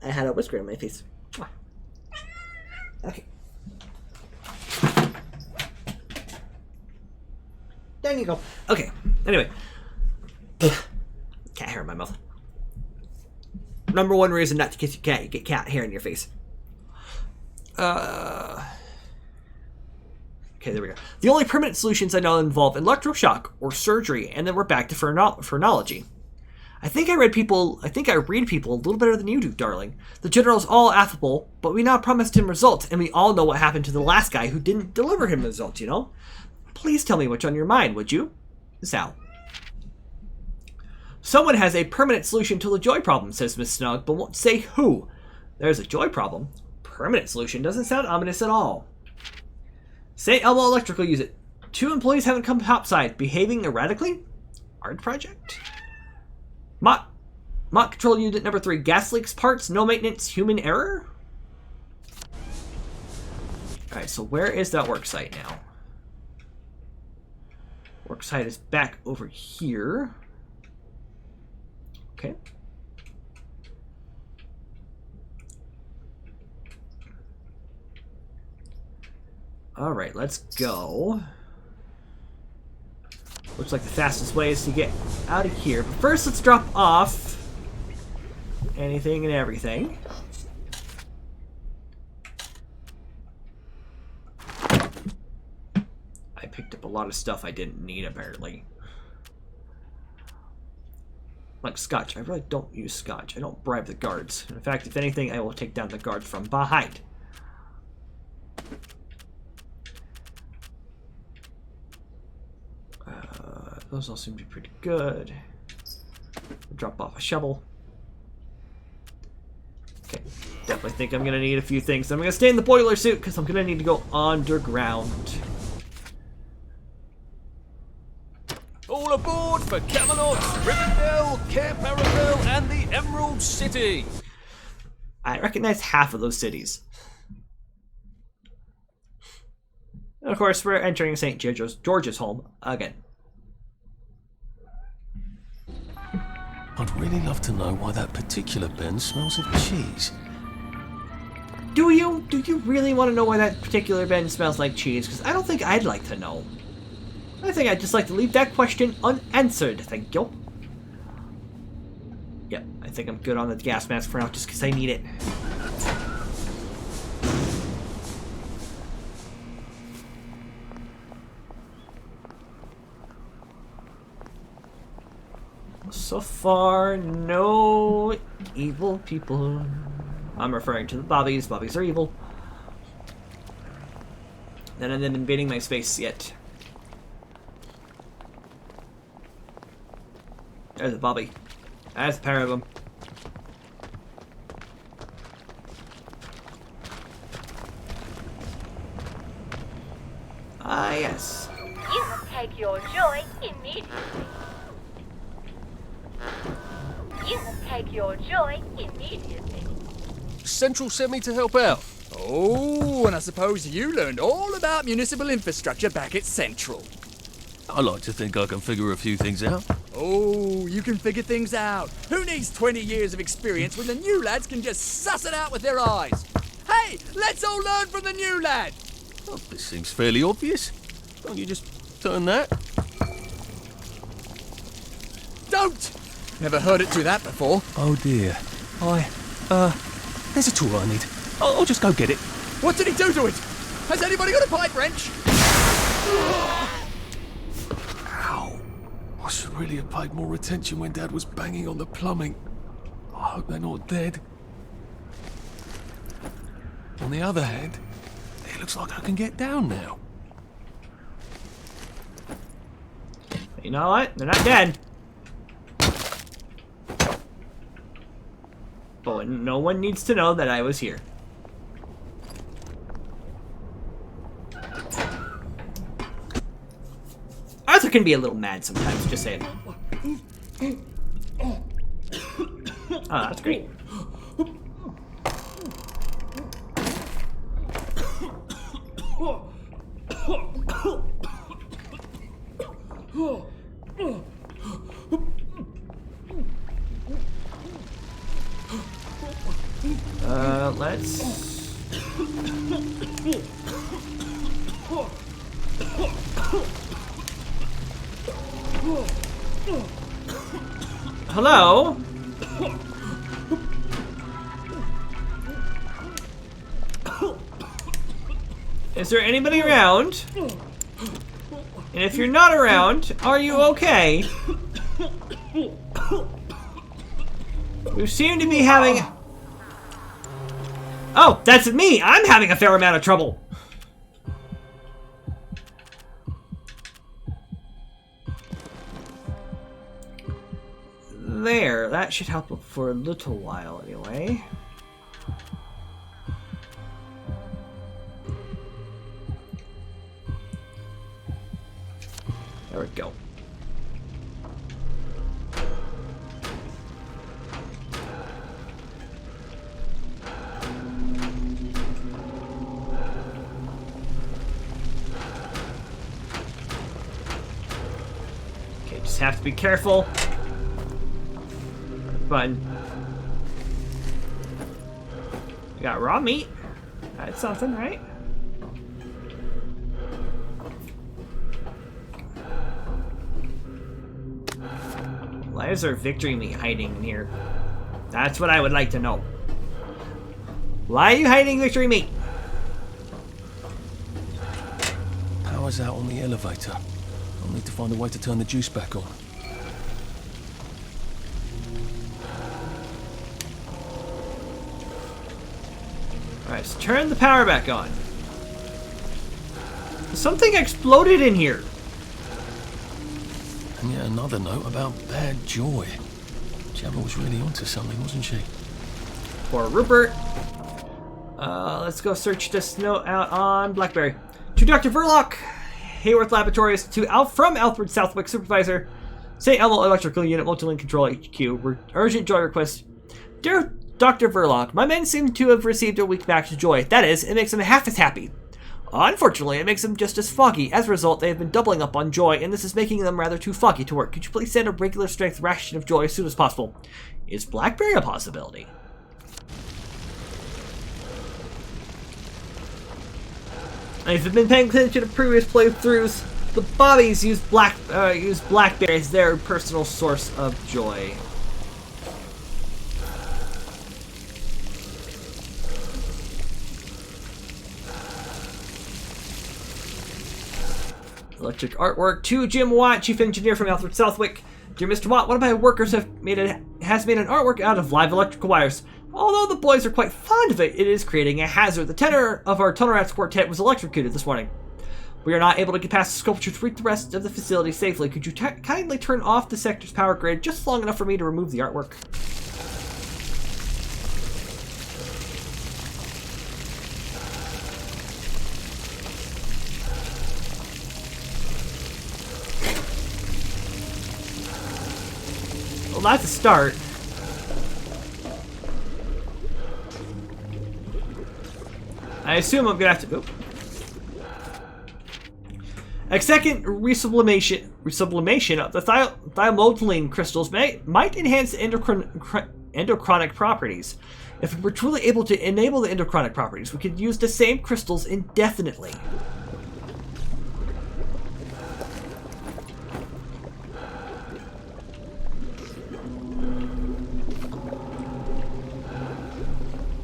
I had a whisker in my face. Okay. There you go. Okay. Anyway. Cat hair in my mouth. Number 1 reason not to kiss your cat, you get cat hair in your face. Okay, there we go. The only permanent solutions I know involve electroshock or surgery, and then we're back to phrenology. I think I read people a little better than you do, darling. The general's all affable, but we now promised him results, and we all know what happened to the last guy who didn't deliver him results, you know? Please tell me what's on your mind, would you? Sal. Someone has a permanent solution to the joy problem, says Miss Snug, but won't say who. There's a joy problem. Permanent solution doesn't sound ominous at all. St. Elmo Electric will use it. 2 employees haven't come topside, behaving erratically? Art project? Mock control unit number 3. Gas leaks, parts, no maintenance, human error? Alright, so where is that work site now? Work site is back over here. Okay. Alright, let's go. Looks like the fastest way is to get out of here. But first, let's drop off anything and everything. I picked up a lot of stuff I didn't need, apparently. Like scotch. I really don't use scotch. I don't bribe the guards. In fact, if anything, I will take down the guards from behind. Those all seem to be pretty good. We'll drop off a shovel. Okay, definitely think I'm gonna need a few things. I'm gonna stay in the boiler suit because I'm gonna need to go underground. All aboard for Camelot, Rivendell, Cair Paravel, and the Emerald City. I recognize half of those cities. And of course, we're entering St. George's Holm again. I'd really love to know why that particular bin smells of cheese. Do you? Do you really want to know why that particular bin smells like cheese? Because I don't think I'd like to know. I think I'd just like to leave that question unanswered, thank you. Yep, I think I'm good on the gas mask for now, just because I need it. So far, no evil people. I'm referring to the Bobbies. Bobbies are evil. None of them invading my space yet. There's a Bobby. There's a pair of them. Ah, yes. You must take your joy immediately. You must take your joy immediately. Central sent me to help out. Oh, and I suppose you learned all about municipal infrastructure back at Central. I like to think I can figure a few things out. Oh, you can figure things out. Who needs 20 years of experience when the new lads can just suss it out with their eyes? Hey, let's all learn from the new lad. Oh, this seems fairly obvious. Can't you just turn that? Don't! Never heard it do that before. Oh dear. There's a tool I need. I'll just go get it. What did he do to it? Has anybody got a pipe wrench? Ow. I should really have paid more attention when Dad was banging on the plumbing. I hope they're not dead. On the other hand, it looks like I can get down now. You know what? They're not dead. But no one needs to know that I was here. Arthur can be a little mad sometimes, just saying. Oh, that's great. Let's... Hello? Is there anybody around? And if you're not around, are you okay? We seem to be having... Oh, that's me! I'm having a fair amount of trouble! There, that should help for a little while anyway. There we go. Okay, just have to be careful. Button. We got raw meat. That's something, right? Why is there victory meat hiding in here? That's what I would like to know. Why are you hiding victory meat? Power's out on the elevator. I'll need to find a way to turn the juice back on. Alright, so turn the power back on. Something exploded in here. And yet another note about bad joy. Gemma was really onto something, wasn't she? Poor Rupert. Let's go search this note out on BlackBerry. To Dr. Verloc, Hayworth Laboratories, from Alfred Southwick, Supervisor, St. Elmo Electrical Unit, Multilink Control HQ. Urgent joy request. Dear Dr. Verloc, my men seem to have received a week back to joy. That is, it makes them half as happy. Unfortunately, it makes them just as foggy. As a result, they have been doubling up on joy, and this is making them rather too foggy to work. Could you please send a regular strength ration of joy as soon as possible? Is BlackBerry a possibility? If you've been paying attention to previous playthroughs, the Bobbies use BlackBerry as their personal source of joy. Electric artwork to Jim Watt, Chief Engineer from Alfred Southwick. Dear Mr. Watt, one of my workers has made an artwork out of live electrical wires. Although the boys are quite fond of it, it is creating a hazard. The tenor of our Tunnel Rats quartet was electrocuted this morning. We are not able to get past the sculpture to reach the rest of the facility safely. Could you kindly turn off the sector's power grid just long enough for me to remove the artwork? Well, that's a start. I assume I'm gonna have to. A second resublimation of the thiamotylene crystals might enhance the endocrinic properties. If we were truly able to enable the endocrinic properties, we could use the same crystals indefinitely.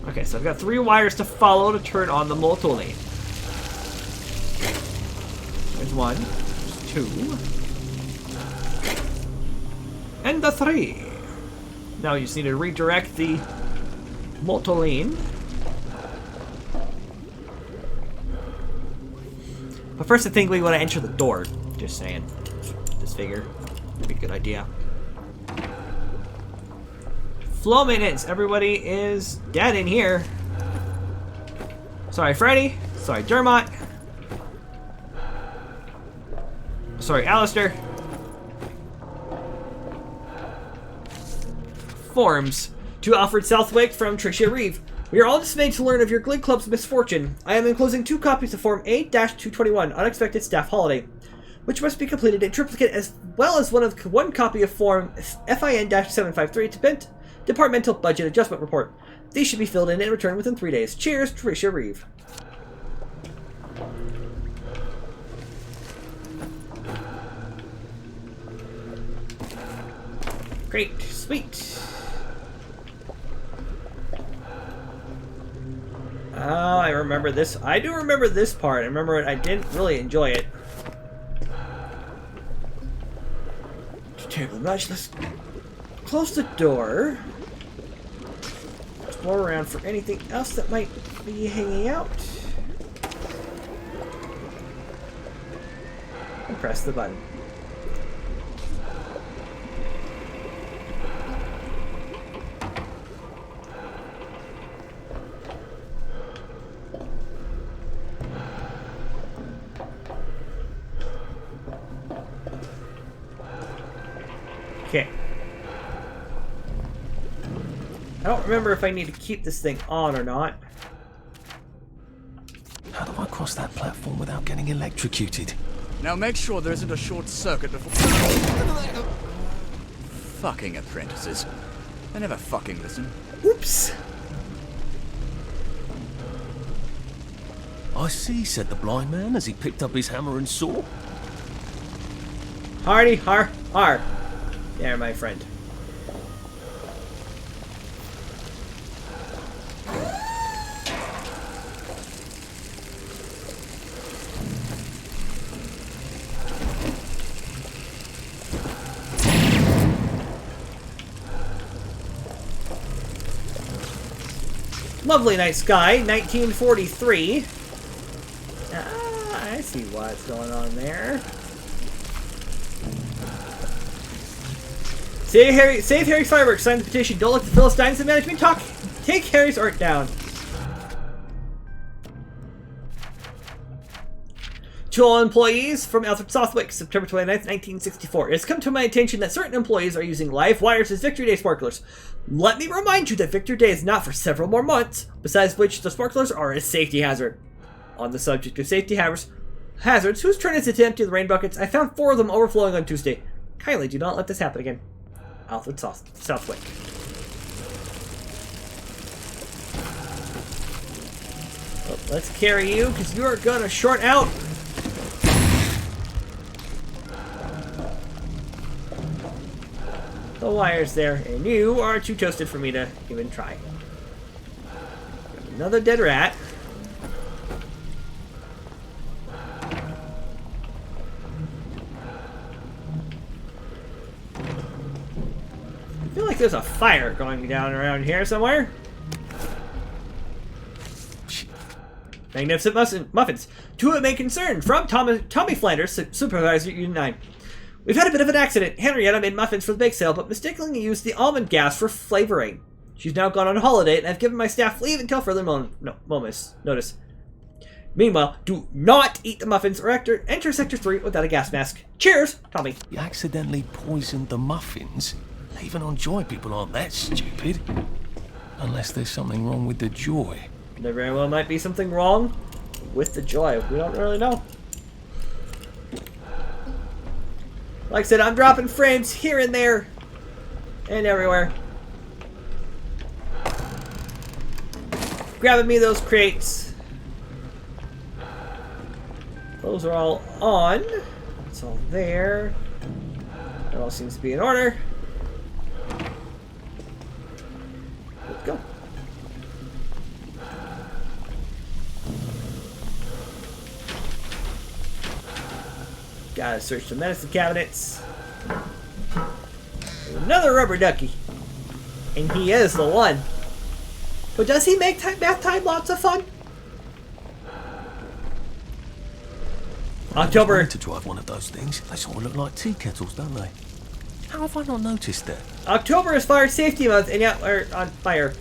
Okay, so I've got 3 wires to follow to turn on the Moltoli. There's 1, there's 2, and the 3. Now you just need to redirect the Moltoline. But first I think we want to enter the door. Just saying. This figure would be a good idea. Flow maintenance. Everybody is dead in here. Sorry, Freddy. Sorry, Dermot. Sorry, Alistair. Forms. To Alfred Southwick from Tricia Reeve. We are all dismayed to learn of your Glee Club's misfortune. I am enclosing 2 copies of Form A-221, Unexpected Staff Holiday, which must be completed in triplicate, as well as one copy of Form FIN-753 Departmental Budget Adjustment Report. These should be filled in and returned within 3 days. Cheers, Tricia Reeve. Great, sweet. Oh, I remember this. I do remember this part. I remember it. I didn't really enjoy it. Terribly much. Let's close the door. explore around for anything else that might be hanging out. And press the button. Okay. I don't remember if I need to keep this thing on or not. How do I cross that platform without getting electrocuted? Now make sure there isn't a short circuit before... Fucking apprentices. They never fucking listen. Oops. I see, said the blind man as he picked up his hammer and saw. Hardy, har, har. There, my friend. Lovely night sky, 1943. I see what's going on there. Save Harry's fireworks. Sign the petition. Don't let the Philistines and management talk. Take Harry's art down. To all employees from Alfred Southwick, September 29th, 1964. It has come to my attention that certain employees are using live wires as Victory Day sparklers. Let me remind you that Victory Day is not for several more months, besides which the sparklers are a safety hazard. On the subject of safety hazards, whose turn is it to empty the rain buckets? I found 4 of them overflowing on Tuesday. Kindly do not let this happen again. Alfred Southwick. Well, let's carry you, because you are gonna short out. The wire's there, and you are too toasted for me to even try. Another dead rat. I feel like there's a fire going down around here somewhere. Magnificent muffins. To a main concern from Tommy Flanders, Supervisor Unit 9. We've had a bit of an accident. Henrietta made muffins for the bake sale, but mistakenly used the almond gas for flavoring. She's now gone on holiday, and I've given my staff leave until further notice. Meanwhile, do not eat the muffins or enter Sector 3 without a gas mask. Cheers, Tommy. You accidentally poisoned the muffins? Even on Joy, people aren't that stupid. Unless there's something wrong with the Joy. There very well might be something wrong with the Joy. We don't really know. Like I said, I'm dropping frames here and there and everywhere. Grabbing me those crates. Those are all on. It's all there. It all seems to be in order. Let's go. Gotta search the medicine cabinets. Another rubber ducky. And he is the one. But does he make bath time lots of fun? October. I need to drive one of those things. They sort of look like tea kettles, don't they? How have I not noticed that? October is Fire Safety Month, and yeah, we're on fire.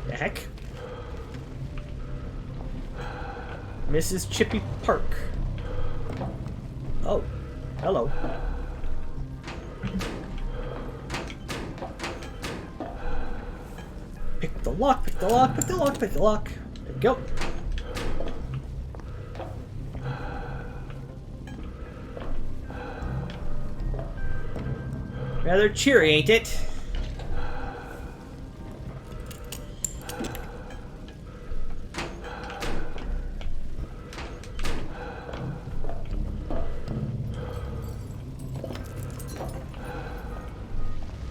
The heck? Mrs. Chippy Park. Oh, hello. Pick the lock, pick the lock, pick the lock, pick the lock. There we go. Rather cheery, ain't it?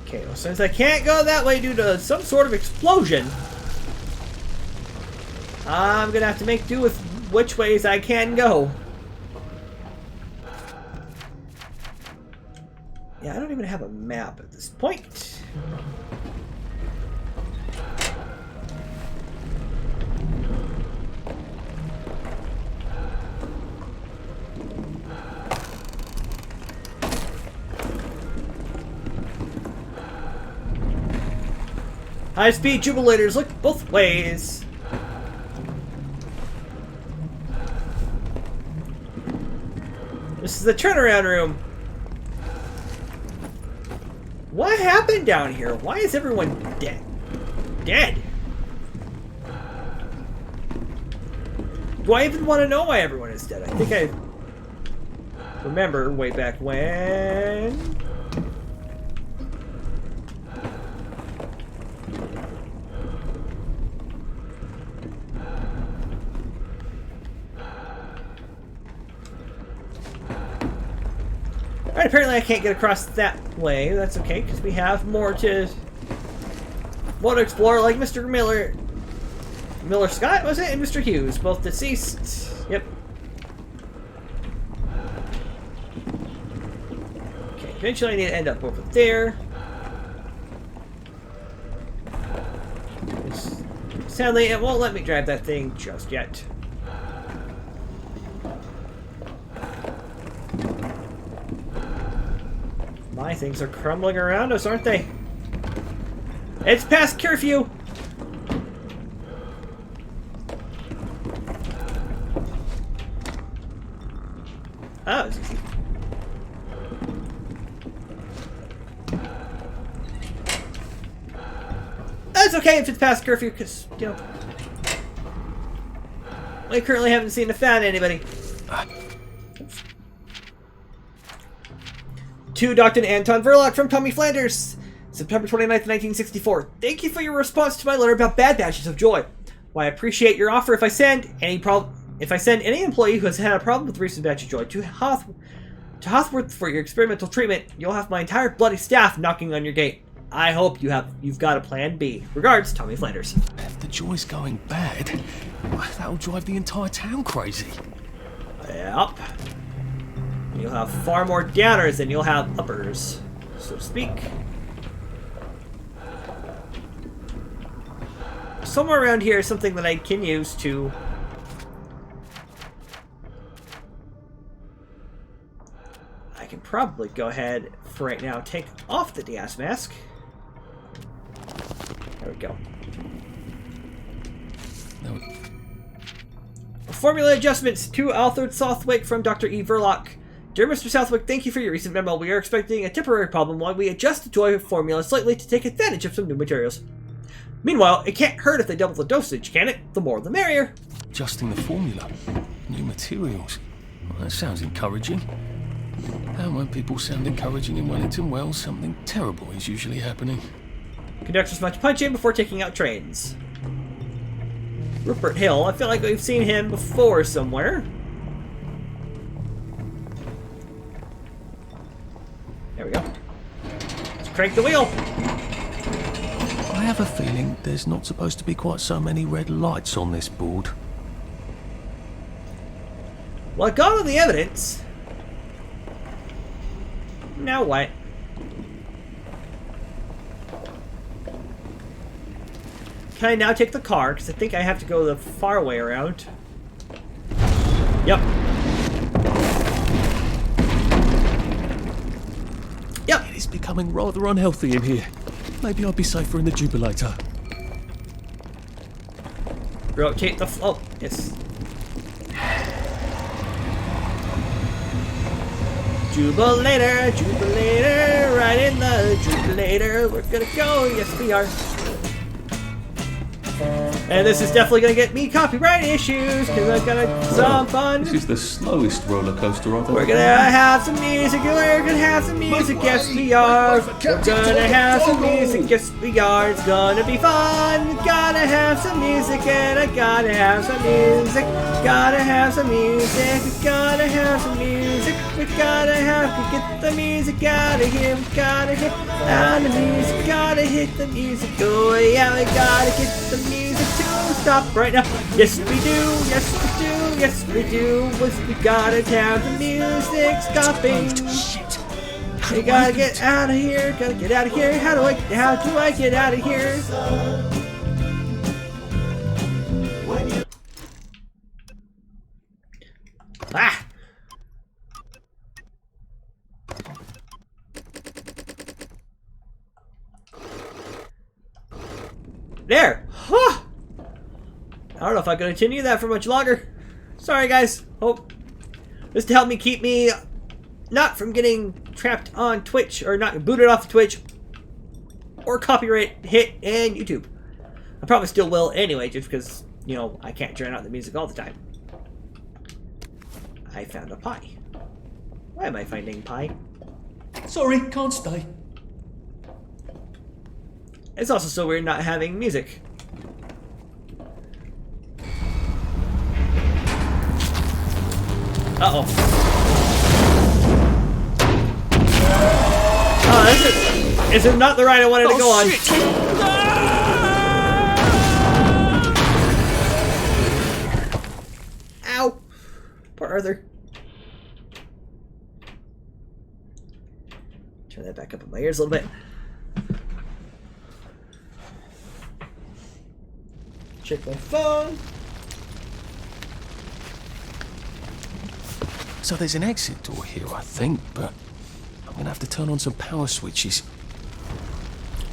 Okay, well, since I can't go that way due to some sort of explosion, I'm gonna have to make do with which ways I can go. Yeah, I don't even have a map at this point. High-speed jubilators look both ways. This is the turnaround room. What happened down here? Why is everyone dead? Dead? Do I even want to know why everyone is dead? I think I remember way back when. Alright, apparently I can't get across that way. That's okay, because we have more to explore, like Mr. Miller Scott, was it? And Mr. Hughes, both deceased. Yep. Okay, eventually I need to end up over there. Sadly, it won't let me drive that thing just yet. My things are crumbling around us, aren't they? It's past curfew! Oh, it's easy. That's okay if it's past curfew, because, you know, we currently haven't seen or found anybody. To Dr. Anton Verloc from Tommy Flanders, September 29th, 1964. Thank you for your response to my letter about bad batches of joy. Well, I appreciate your offer. If I send any employee who has had a problem with the recent batch of joy to Hothworth for your experimental treatment, you'll have my entire bloody staff knocking on your gate. I hope you've got a plan B. Regards, Tommy Flanders. If the joy's going bad, that'll drive the entire town crazy. Yep. You'll have far more downers than you'll have uppers, so to speak. Somewhere around here is something that I can use to... I can probably go ahead, for right now, take off the gas mask. There we go. Formula adjustments to Alfred Southwick from Dr. E. Verloc. Dear Mr. Southwick, thank you for your recent memo. We are expecting a temporary problem while we adjust the joy formula slightly to take advantage of some new materials. Meanwhile, it can't hurt if they double the dosage, can it? The more the merrier. Adjusting the formula. New materials. Well, that sounds encouraging. And when people sound encouraging in Wellington, well, something terrible is usually happening. Conductors must punch in before taking out trains. Rupert Hill. I feel like we've seen him before somewhere. There we go. Let's crank the wheel. I have a feeling there's not supposed to be quite so many red lights on this board. Well, I got all the evidence. Now what? Can I now take the car? Because I think I have to go the far way around. Yep. Yep. It is becoming rather unhealthy in here. Maybe I'll be safer in the jubilator. Rotate the flow. Oh, yes. Jubilator, jubilator, right in the jubilator. We're gonna go. Yes, we are. And this is definitely gonna get me copyright issues because I'm gonna jump on. This is the slowest roller coaster I've ever. We're gonna have some music. We're gonna have some music. Yes, we are. We're gonna have some music. Yes, we are. It's gonna be fun. We gotta have some music, and I gotta have some music. Gotta have some music. We gotta have some music. We gotta have to get the music out of here. We gotta hit out the music. Gotta hit the music. Oh yeah, we gotta get the music to stop right now. Yes, we do. Yes, we do. Yes, we do. We gotta have the music stopping. Shit. We gotta get out of here. Gotta get out of here. How do I get out of here? Ah! There! Huh. I don't know if I can continue that for much longer. Sorry, guys. Hope this to help me keep me not from getting trapped on Twitch or not booted off of Twitch or copyright hit and YouTube. I probably still will anyway, just because, you know, I can't drown out the music all the time. I found a pie. Why am I finding pie? Sorry, can't stay. It's also so weird not having music. Uh-oh. Oh, this is not the ride I wanted to go on. Ow. Poor Arthur. Turn that back up in my ears a little bit. Check my phone. So there's an exit door here, I think, but I'm gonna have to turn on some power switches.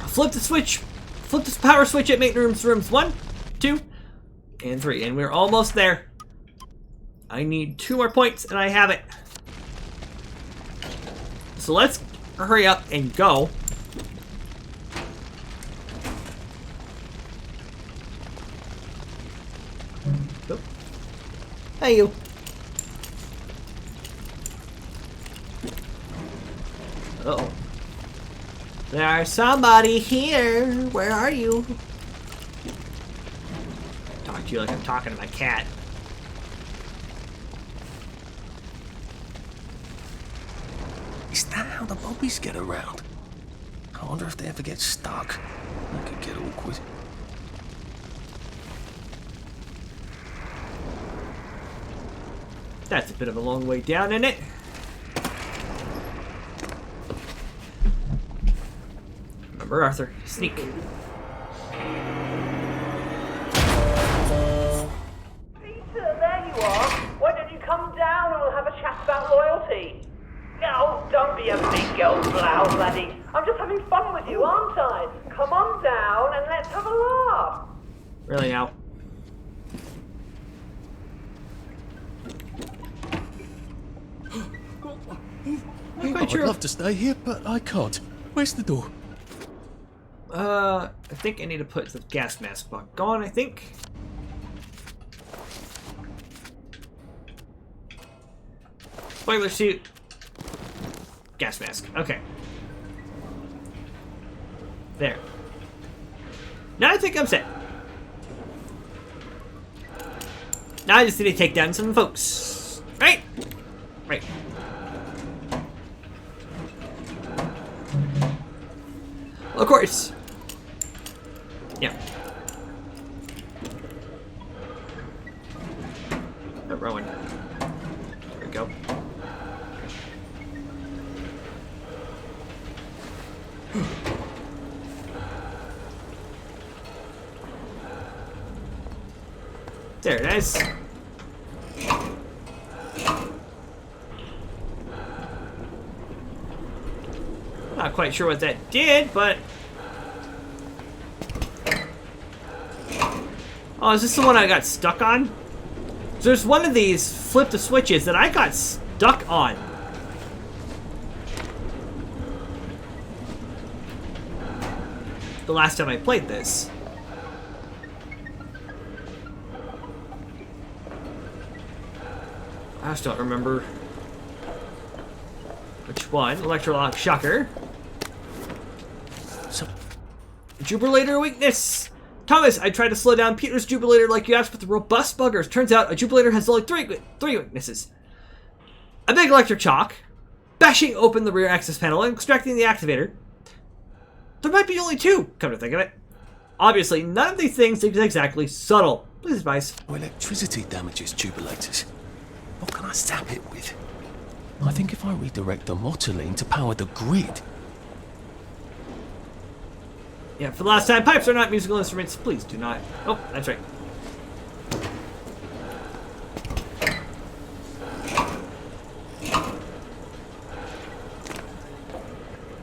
Flip the switch. Flip this power switch at maintenance rooms 1, 2, and 3, and we're almost there. I need 2 more points, and I have it. So let's hurry up and go. Oh. Hey, you. Uh-oh. There's somebody here. Where are you? Talk to you like I'm talking to my cat. Is that how the bobbies get around? I wonder if they ever get stuck. That could get awkward. That's a bit of a long way down, isn't it? Remember, Arthur. Sneak. Peter, there you are. Why don't you come down and we'll have a chat about loyalty? No, don't be a big girl blouse, laddie. I'm just having fun with you, aren't I? Come on down and let's have a laugh. Really now? I'd love to stay here, but I can't. Where's the door? I think I need to put the gas mask back on, I think. Spoiler suit. Gas mask. Okay. There. Now I think I'm set. Now I just need to take down some folks. Right? Right. Well, of course. Yeah. Oh, Rowan. There we go. There it is. Not quite sure what that did, but... Oh, is this the one I got stuck on? So there's one of these flip the switches that I got stuck on. The last time I played this. I just don't remember which one. Electrolock shocker. So, Jubilator weakness. Thomas, I tried to slow down Peter's Jubilator like you asked with the robust buggers. Turns out a Jubilator has only three weaknesses. A big electric shock, bashing open the rear access panel and extracting the activator. There might be only 2, come to think of it. Obviously, none of these things is exactly subtle. Please advise. Electricity damages Jubilators. What can I zap it with? I think if I redirect the motoline to power the grid... Yeah, for the last time, pipes are not musical instruments. Please do not. Oh, that's right.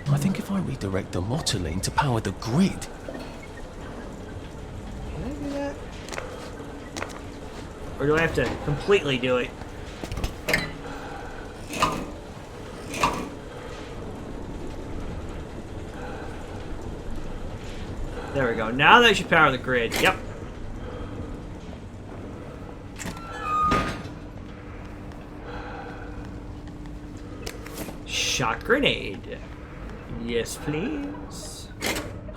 I think if I redirect the motoline to power the grid... Can I do that? Or do I have to completely do it? There we go. Now that should power the grid. Yep. Shot grenade. Yes, please.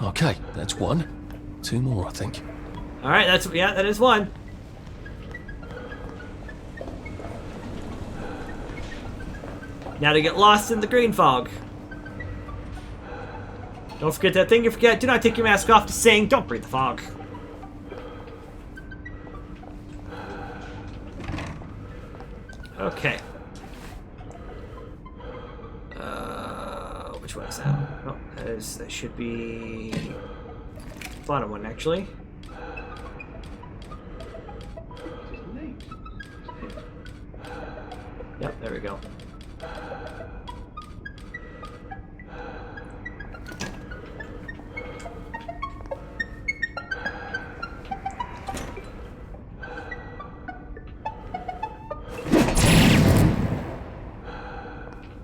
Okay, that's one. Two more, I think. Alright, that is one. Now to get lost in the green fog. Don't forget that thing you forget. Do not take your mask off to sing. Don't breathe the fog. Okay. Which one is that? Oh, that should be the bottom one, actually. Yep, there we go.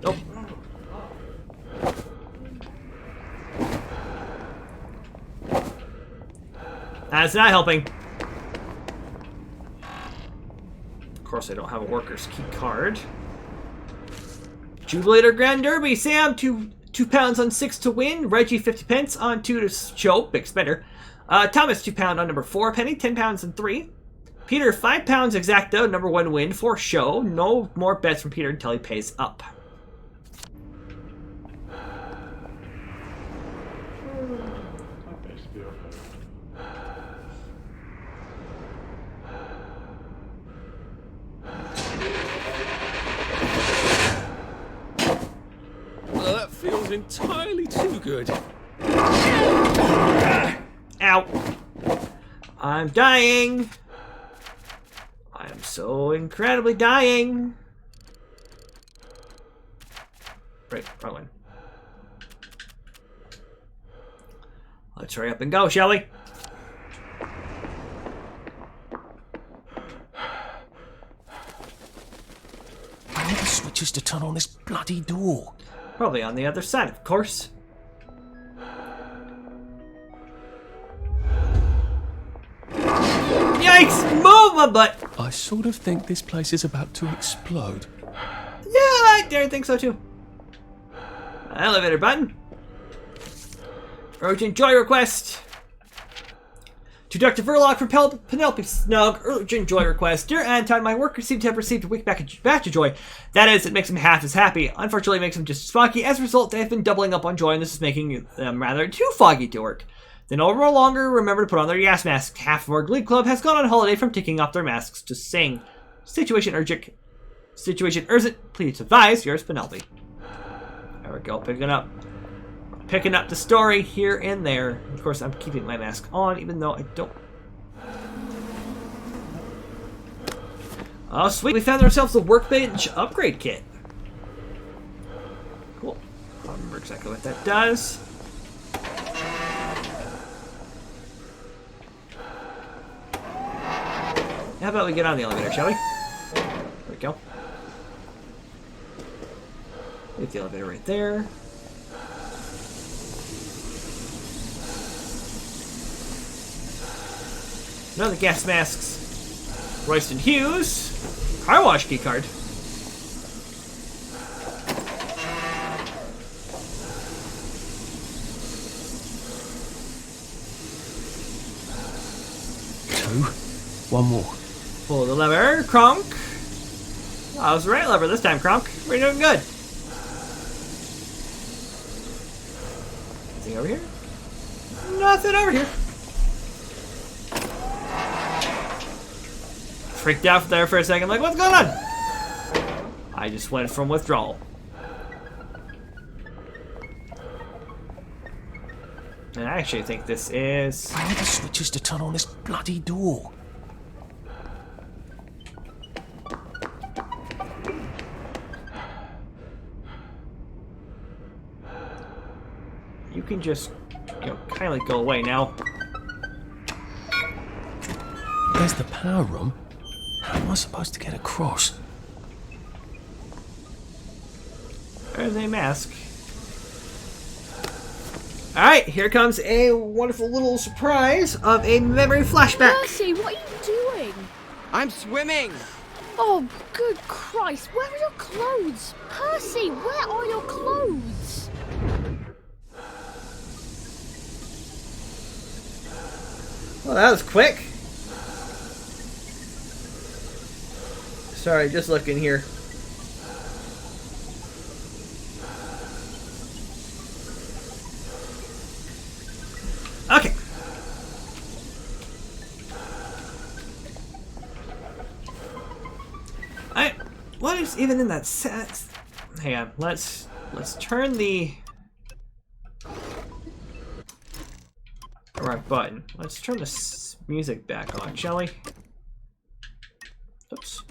Nope. That's not helping. Of course, I don't have a worker's key card. Jubilator Grand Derby. Sam, two pounds on 6 to win. Reggie, 50 pence on 2 to show. Big spender. Thomas, £2 on number 4. Penny, 10 pounds on 3. Peter, 5 pounds exacta, number 1 win for show. No more bets from Peter until he pays up. Well, that feels entirely too good. Ow. I'm dying. I am so incredibly dying. Right, wrong one. Let's hurry up and go, shall we? Where are the switches to turn on this bloody door? Probably on the other side, of course. Yikes! Move my butt! I sort of think this place is about to explode. Yeah, I dare think so too. Elevator button. Urgent joy request. To Dr. Verloc from Penelope Snug, urgent joy request. Dear Anton, my worker seemed to have received a weak batch of joy. That is, it makes him half as happy. Unfortunately, it makes him just as foggy. As a result, they have been doubling up on joy, and this is making them rather too foggy to work. They no longer remember to put on their gas masks. Half of our Glee Club has gone on holiday from taking off their masks to sing. Situation urgent. Situation urgent. Please advise. Yours, Penelope. There we go. Picking up the story here and there. Of course, I'm keeping my mask on, even though I don't. Oh, sweet. We found ourselves a workbench upgrade kit. Cool. I don't remember exactly what that does. How about we get on the elevator, shall we? There we go. Get the elevator right there. Another gas masks. Royston Hughes. Car wash key card. Two. One more. Pull the lever, Kronk. Oh, I was the right lever this time, Kronk. We're doing good. Anything over here? Nothing over here. Freaked out there for a second, like, what's going on? I just went from withdrawal. And I actually think this is... Where are the switches to turn on this bloody door? You can just, you know, kindly go away now. There's the power room. How am I supposed to get across? There's a mask. Alright, here comes a wonderful little surprise of a memory flashback. Percy, what are you doing? I'm swimming! Oh, good Christ, where are your clothes? Percy, where are your clothes? Well, that was quick. Sorry, just looking here. Okay. What is even in that set? Hang on, let's turn the right button. Let's turn the music back on, shall we? Oops.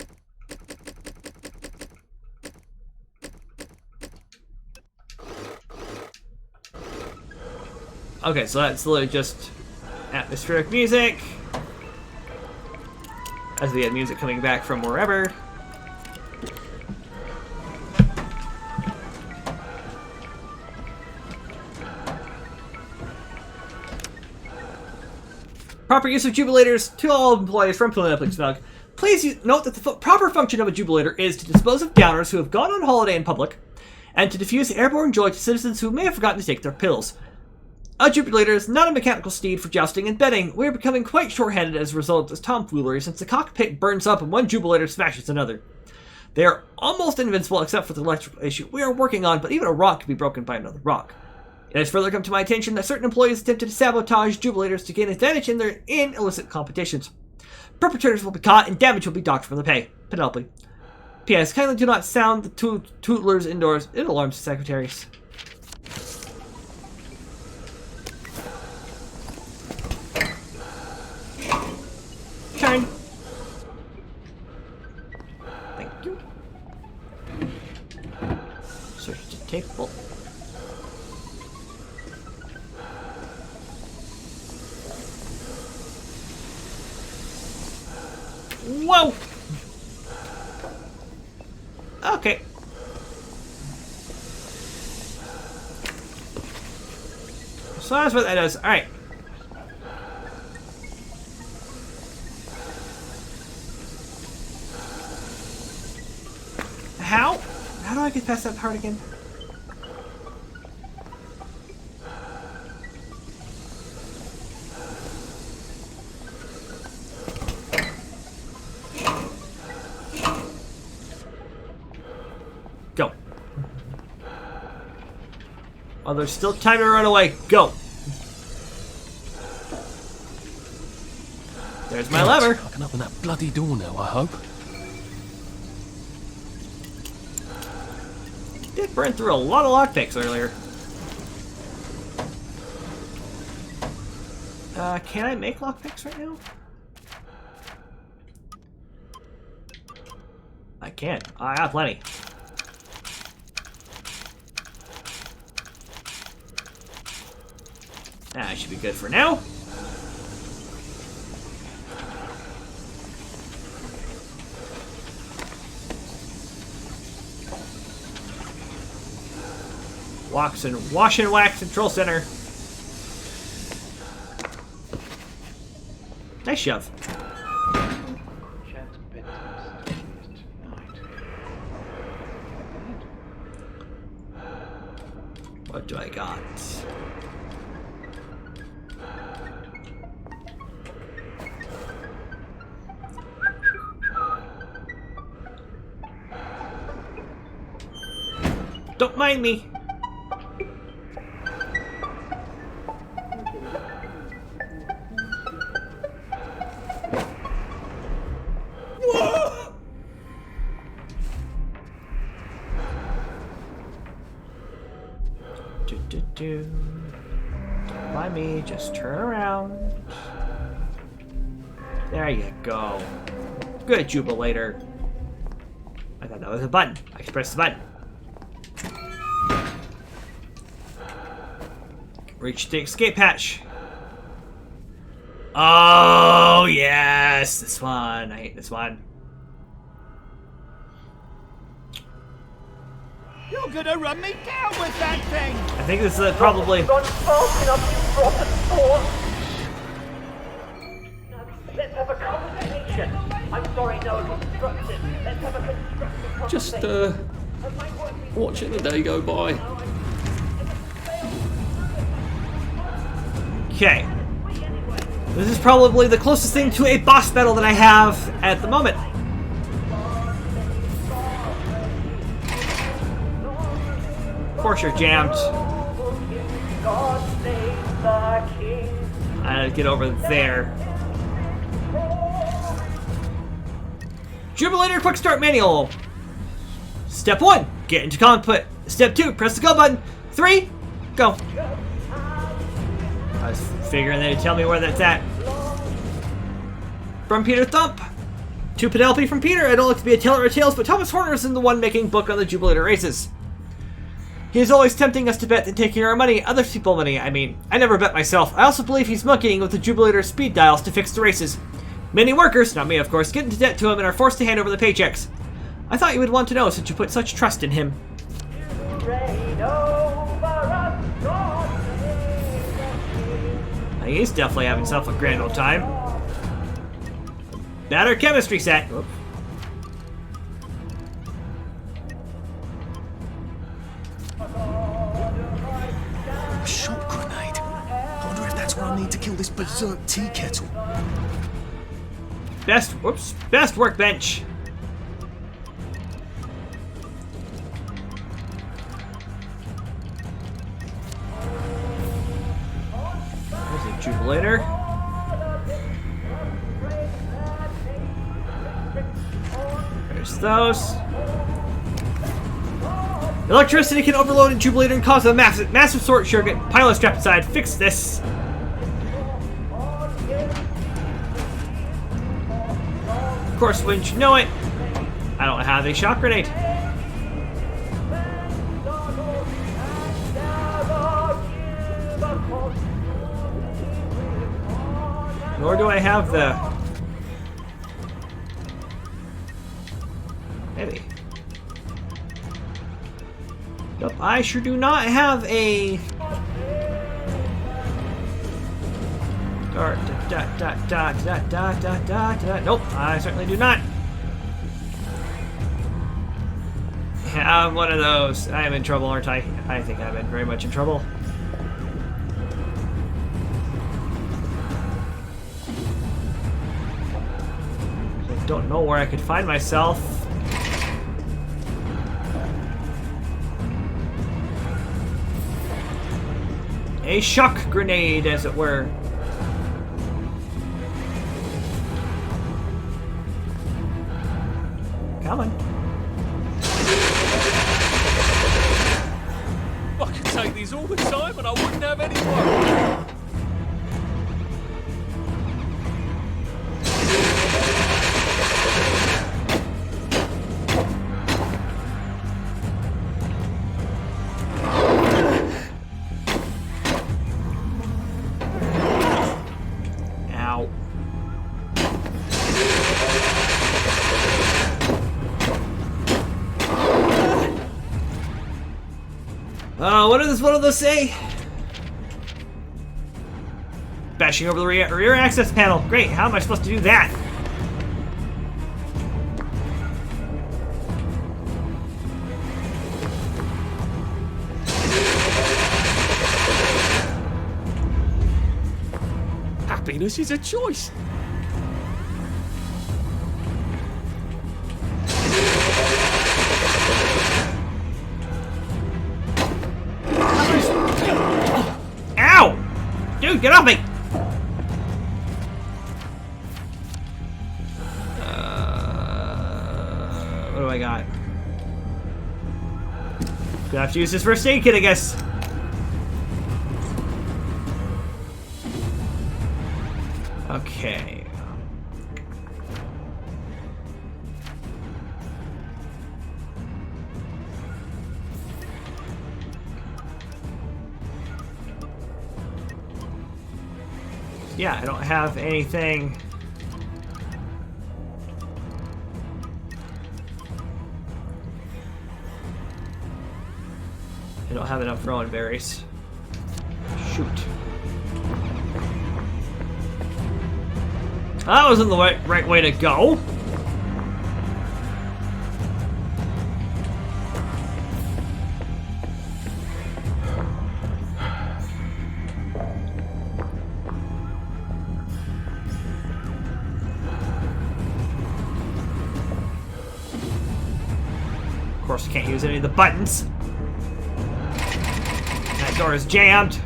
Okay, so that's literally just atmospheric music. As we had music coming back from wherever. Proper use of jubilators to all employees from Philadelphia Snug. Please note that the proper function of a jubilator is to dispose of downers who have gone on holiday in public, and to diffuse airborne joy to citizens who may have forgotten to take their pills. A jubilator is not a mechanical steed for jousting and betting. We are becoming quite short-handed as a result of this tomfoolery, since the cockpit burns up and one jubilator smashes another. They are almost invincible except for the electrical issue we are working on, but even a rock can be broken by another rock. It has further come to my attention that certain employees attempted to sabotage jubilators to gain advantage in their illicit competitions. Perpetrators will be caught and damage will be docked from the pay. Penelope. P.S. Kindly do not sound the tootlers indoors. It alarms the secretaries. Turn. Thank you. Search the table. Whoa! Okay. So that's what that does. Alright. How? How do I get past that part again? Go. Oh, there's still time to run away. Go. There's my lever. I can open that bloody door now, I hope. Did burn through a lot of lockpicks earlier. Can I make lockpicks right now? I can. I have plenty. That should be good for now. Wash and Wax Control Center. Nice shove. What do I got? Don't mind me. Don't mind me, just turn around. There you go. Good, Jubilator. I thought that was a button. I can press the button. Reach the escape hatch. Oh, yes! This one. I hate this one. You're gonna run me down with that thing! I think this is probably... Gone fast enough, you rotten thought. Let's have a conversation. I'm sorry, no, constructive. Let's have a constructive conversation. Just, watching the day go by. Okay. This is probably the closest thing to a boss battle that I have at the moment. Of course you're jammed. I gotta get over there. Jubilator Quick Start Manual. Step 1, get into cockpit. Step 2, press the go button. 3, go. I was figuring they'd tell me where that's at. From Peter Thump. To Penelope from Peter. I don't like to be a teller of tales, but Thomas Horner isn't the one making book on the Jubilator races. He is always tempting us to bet and taking our money, other people's money, I mean. I never bet myself. I also believe he's monkeying with the Jubilator speed dials to fix the races. Many workers, not me of course, get into debt to him and are forced to hand over the paychecks. I thought you would want to know since you put such trust in him. He's definitely having himself a grand old time. Better chemistry set. Whoop. A shot grenade. I wonder if that's what I need to kill this berserk tea kettle. Best workbench. There's a Jubilator. There's those. Electricity can overload a Jubilator and cause a massive short circuit. Pilot strapped inside. Fix this. Of course, wouldn't you know it? I don't have a shock grenade. Nor do I have the... Maybe. Nope, I sure do not have a... Nope, I certainly do not have one of those. I am in trouble, aren't I? I think I'm in very much in trouble. I don't know where I could find myself. A shock grenade, as it were. Come on. I could take these all the time and I wouldn't have any work. What do those say? Bashing over the rear access panel. Great, how am I supposed to do that? Happiness is a choice. Dude, get off me! What do I got? Gonna have to use this first aid kit, I guess. Okay. Yeah, I don't have anything. I don't have enough rowan berries. Shoot. That wasn't the right way to go. Of course, I can't use any of the buttons. That door is jammed.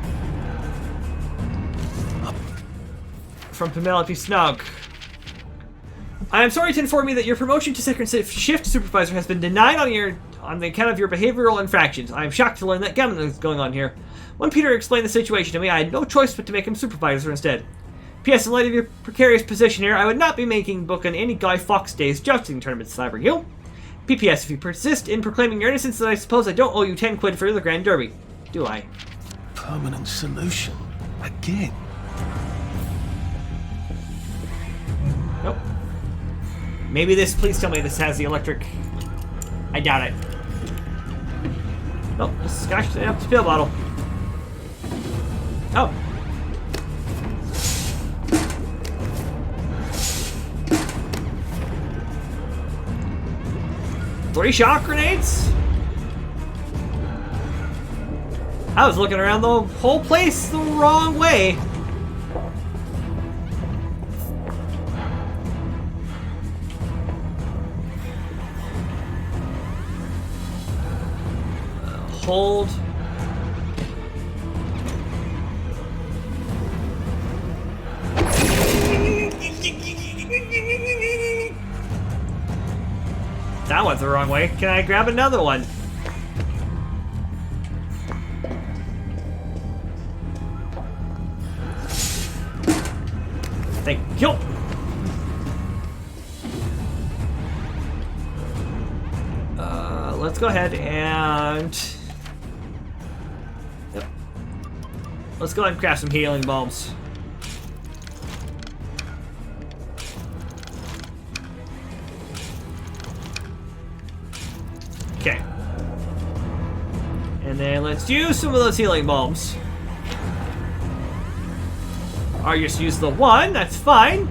From Penelope Snug. I am sorry to inform you that your promotion to second shift supervisor has been denied on the account of your behavioral infractions. I am shocked to learn that gambling is going on here. When Peter explained the situation to me, I had no choice but to make him supervisor instead. P.S. In light of your precarious position here, I would not be booking any Guy Fawkes Days jousting tournaments if I were you. P.P.S. If you persist in proclaiming your innocence, then I suppose I don't owe you 10 quid for the Grand Derby. Do I? Permanent solution? Again? Nope. Maybe this, please tell me this has the electric. I doubt it. Nope, just scotched it up the pill bottle. Oh. Three shock grenades? I was looking around the whole place the wrong way. Hold. That went the wrong way. Can I grab another one? Thank you. Let's go ahead and... Yep. Let's go ahead and craft some healing bulbs. Okay. And then let's use some of those healing bulbs. Or just use the one, that's fine.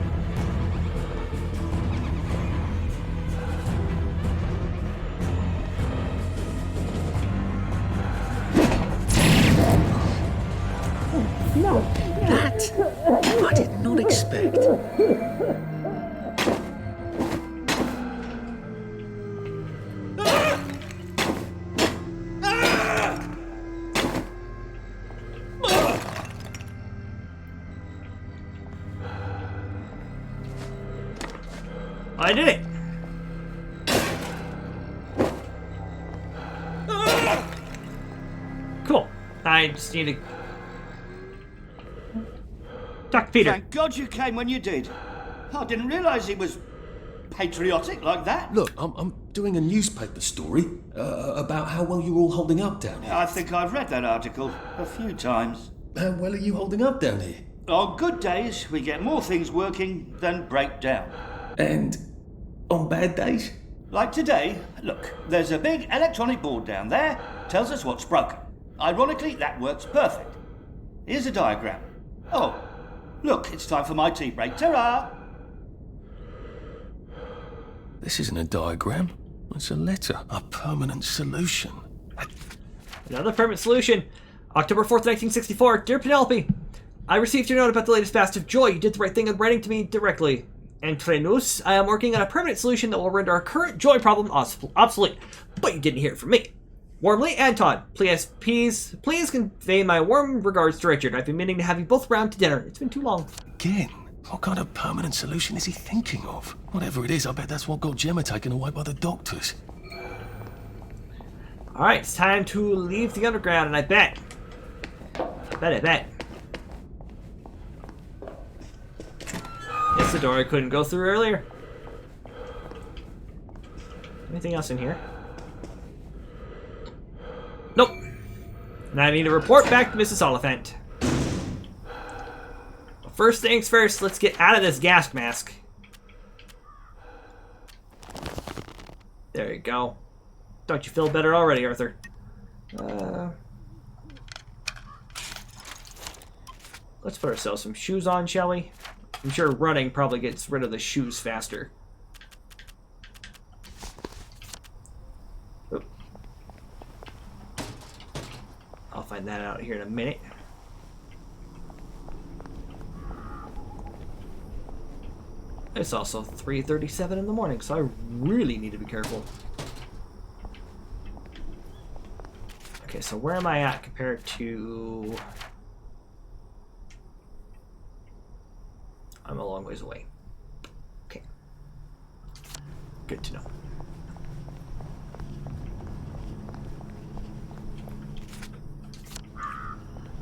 No. That I did not expect. I did it. Cool. I just need to talk to Peter. Thank God you came when you did. I didn't realise he was patriotic like that. Look, I'm doing a newspaper story about how well you're all holding up down here. I think I've read that article a few times. How well are you holding up down here? On good days, we get more things working than break down. And on bad days? Like today, look, there's a big electronic board down there, tells us what's broken. Ironically, that works perfect. Here's a diagram. Oh, look, it's time for my tea break. Ta-ra! This isn't a diagram. It's a letter. A permanent solution. Another permanent solution. October 4th, 1964. Dear Penelope, I received your note about the latest Fast of Joy. You did the right thing in writing to me directly. Entre nous, I am working on a permanent solution that will render our current joy problem obsolete. But you didn't hear it from me. Warmly, Anton. Please convey my warm regards to Richard. I've been meaning to have you both round to dinner. It's been too long. Again? What kind of permanent solution is he thinking of? Whatever it is, I bet that's what got Gemma taken away by the doctors. Alright, it's time to leave the underground, and I bet. a door I couldn't go through earlier. Anything else in here? Nope. And I need to report back to Mrs. Oliphant. Well, first things first, let's get out of this gas mask. There you go. Don't you feel better already, Arthur? Let's put ourselves some shoes on, shall we? I'm sure running probably gets rid of the shoes faster. Oop. I'll find that out here in a minute. It's also 3:37 in the morning, so I really need to be careful. Okay, so where am I at compared to... I'm a long ways away. Okay. Good to know.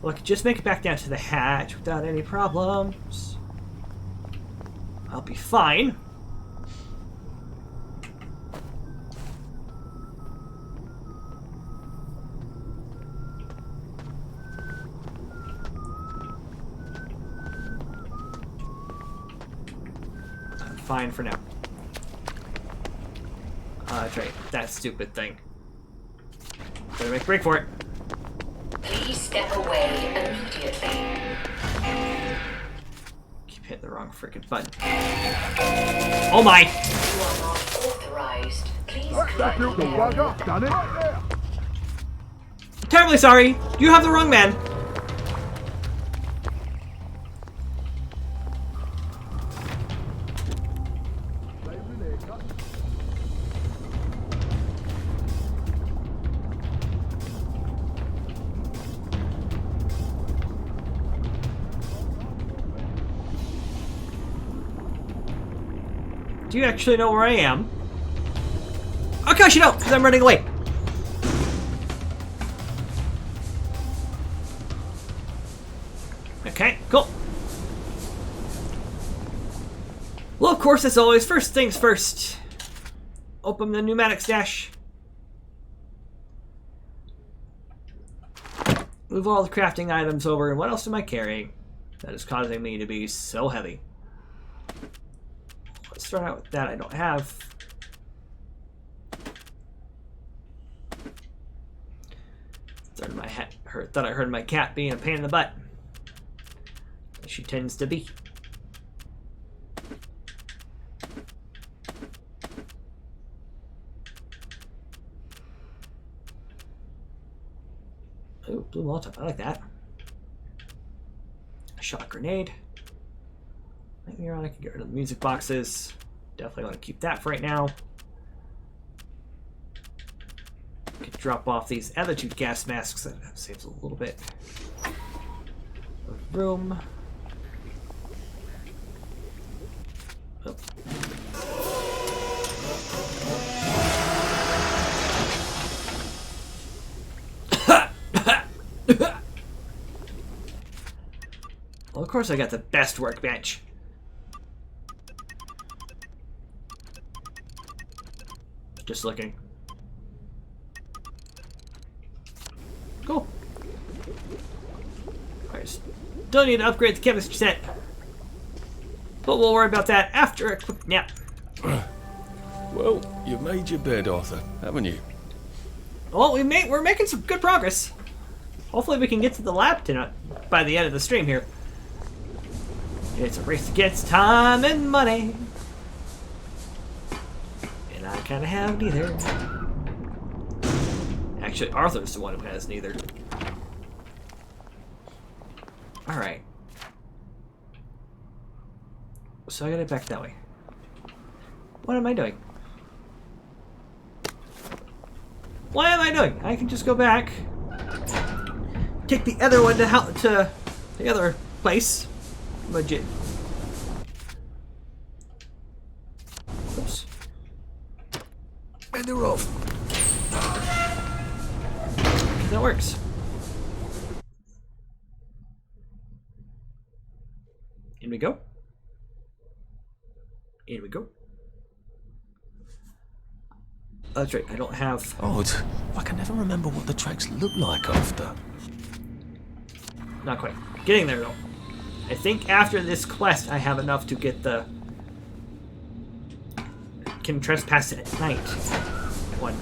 Well, I could just make it back down to the hatch without any problems. I'll be fine. I'm fine for now. That's right. That stupid thing. Better make a break for it. Please step away immediately. Hit the wrong freaking button. Oh my! You are not authorized. Please collect the I'm terribly sorry. You have the wrong man. Do you actually know where I am? Oh gosh, you don't, because I'm running away. Okay, cool. Well, of course, as always, first things first. Open the pneumatic stash. Move all the crafting items over, and what else am I carrying that is causing me to be so heavy? Let's start out with that I don't have. Thought I heard my cat being a pain in the butt. She tends to be. Ooh, blue Molotov. I like that. A shot grenade. Later on, I can get rid of the music boxes. Definitely want to keep that for right now. Could drop off these other two gas masks. That saves a little bit of room. Oh. Well, of course I got the best workbench. Just looking. Cool. Alright, still need to upgrade the chemistry set. But we'll worry about that after a quick nap. Well, you've made your bed, Arthur, haven't you? Well, we're making some good progress. Hopefully we can get to the lab tonight by the end of the stream here. It's a race against time and money. And I kind of have neither. Actually, Arthur's the one who has neither. Alright. So I gotta get back that way. What am I doing? What am I doing? I can just go back. Take the other one to the other place. Legit. Oops. And they're off. That works. In we go. In we go. That's right, I don't have... Odd. I can never remember what the tracks look like after. Not quite. Getting there, though. I think after this quest, I have enough to get the... Can trespass at night. One.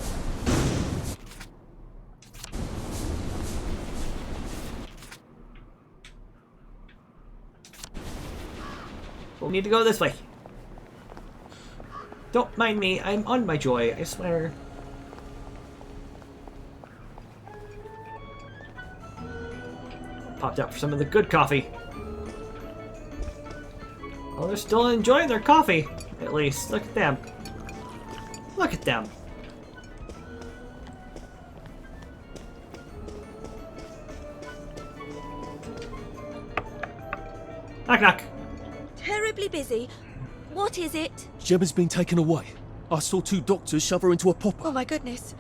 We'll need to go this way. Don't mind me, I'm on my joy, I swear. Popped out for some of the good coffee. Well, they're still enjoying their coffee, at least. Look at them. Look at them. Knock, knock. Terribly busy. What is it? Gemma's been taken away. I saw 2 doctors shove her into a popper. Oh my goodness.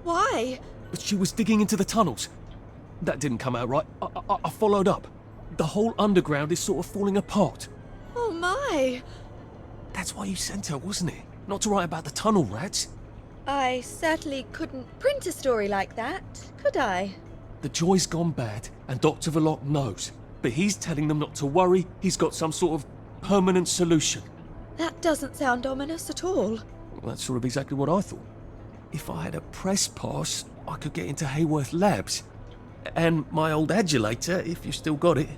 Why? But she was digging into the tunnels. That didn't come out right. I followed up. The whole underground is sort of falling apart. Oh my. That's why you sent her, wasn't it? Not to write about the tunnel rats. I certainly couldn't print a story like that, could I? The joy's gone bad, and Dr. Verloc knows. But he's telling them not to worry. He's got some sort of permanent solution. That doesn't sound ominous at all. Well, that's sort of exactly what I thought. If I had a press pass, I could get into Hayworth Labs. And my old adulator, if you still got it.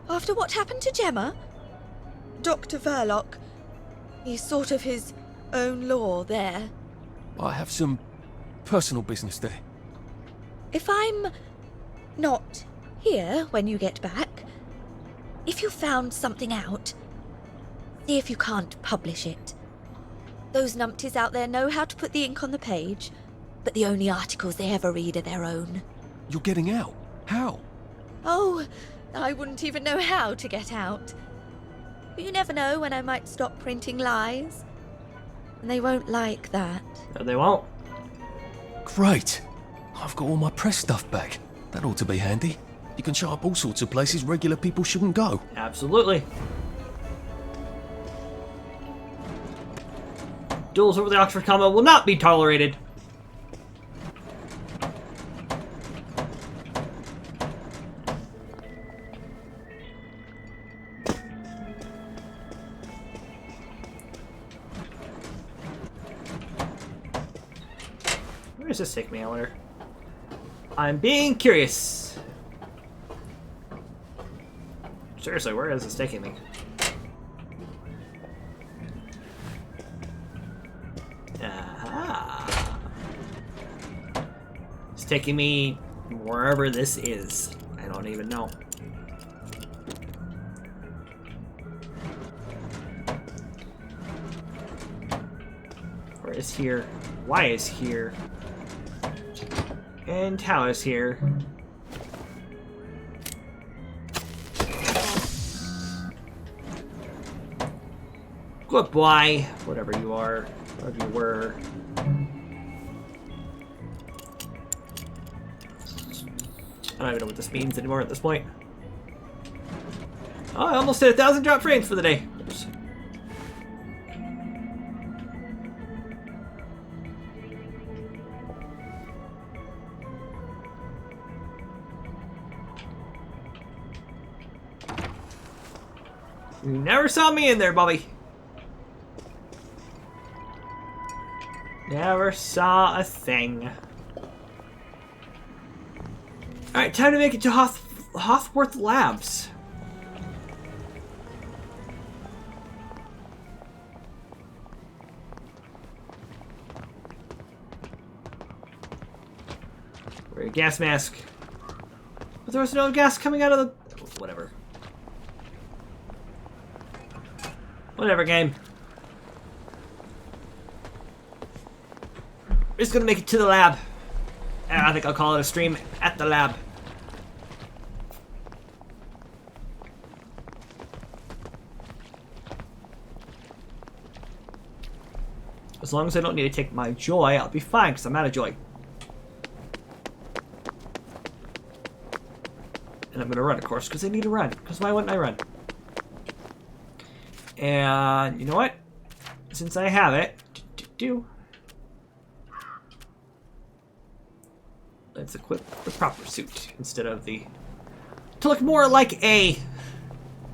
After what happened to Gemma? Dr. Verloc, he's sort of his own law there. I have some personal business there. If I'm not here when you get back, if you found something out, see if you can't publish it. Those numpties out there know how to put the ink on the page, but the only articles they ever read are their own. You're getting out? How? Oh, I wouldn't even know how to get out. But you never know when I might stop printing lies. And they won't like that. No, they won't. Great. I've got all my press stuff back. That ought to be handy. You can show up all sorts of places regular people shouldn't go. Absolutely. Duels over the Oxford comma will not be tolerated. Where does this take me, I wonder? I'm being curious. Seriously, where is this taking me? Aha. It's taking me wherever this is. I don't even know. Where is here? Why is here? And how is here? Good boy, whatever you are, whatever you were. I don't even know what this means anymore at this point. Oh, I almost hit 1,000 drop frames for the day. Oops. You never saw me in there, Bobby. Never saw a thing. Alright, time to make it to Hothworth Labs. Wear a gas mask. But there was no gas coming out of the... Whatever. Whatever, game. We're just gonna make it to the lab. And I think I'll call it a stream at the lab. As long as I don't need to take my joy, I'll be fine, because I'm out of joy. And I'm gonna run, of course, because I need to run. Because why wouldn't I run? And you know what? Since I have it, let's equip the proper suit instead of the... to look more like a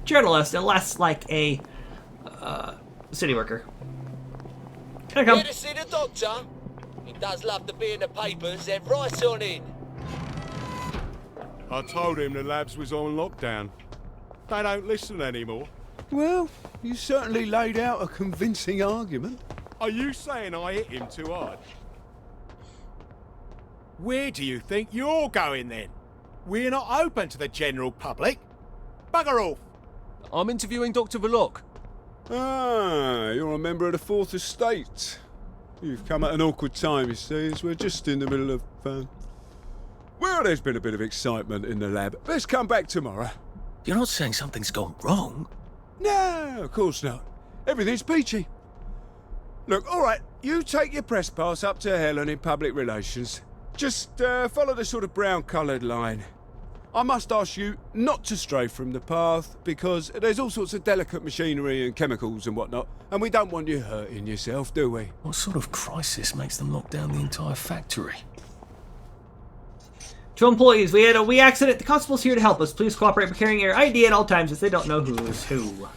journalist and less like a city worker. Here I come. Here to see the doctor? He does love to be in the papers, they're right on in. I told him the labs was on lockdown. They don't listen anymore. Well, you certainly laid out a convincing argument. Are you saying I hit him too hard? Where do you think you're going then? We're not open to the general public. Bugger off. I'm interviewing Dr. Verloc. Ah, you're a member of the Fourth Estate. You've come at an awkward time, you see, as we're just in the middle of... Well, there's been a bit of excitement in the lab. Let's come back tomorrow. You're not saying something's gone wrong? No, of course not. Everything's peachy. Look, all right, you take your press pass up to Helen in public relations. Just follow the sort of brown-coloured line. I must ask you not to stray from the path, because there's all sorts of delicate machinery and chemicals and whatnot, and we don't want you hurting yourself, do we? What sort of crisis makes them lock down the entire factory? To employees, we had a wee accident. The constable's here to help us. Please cooperate by carrying your ID at all times, as they don't know who's who.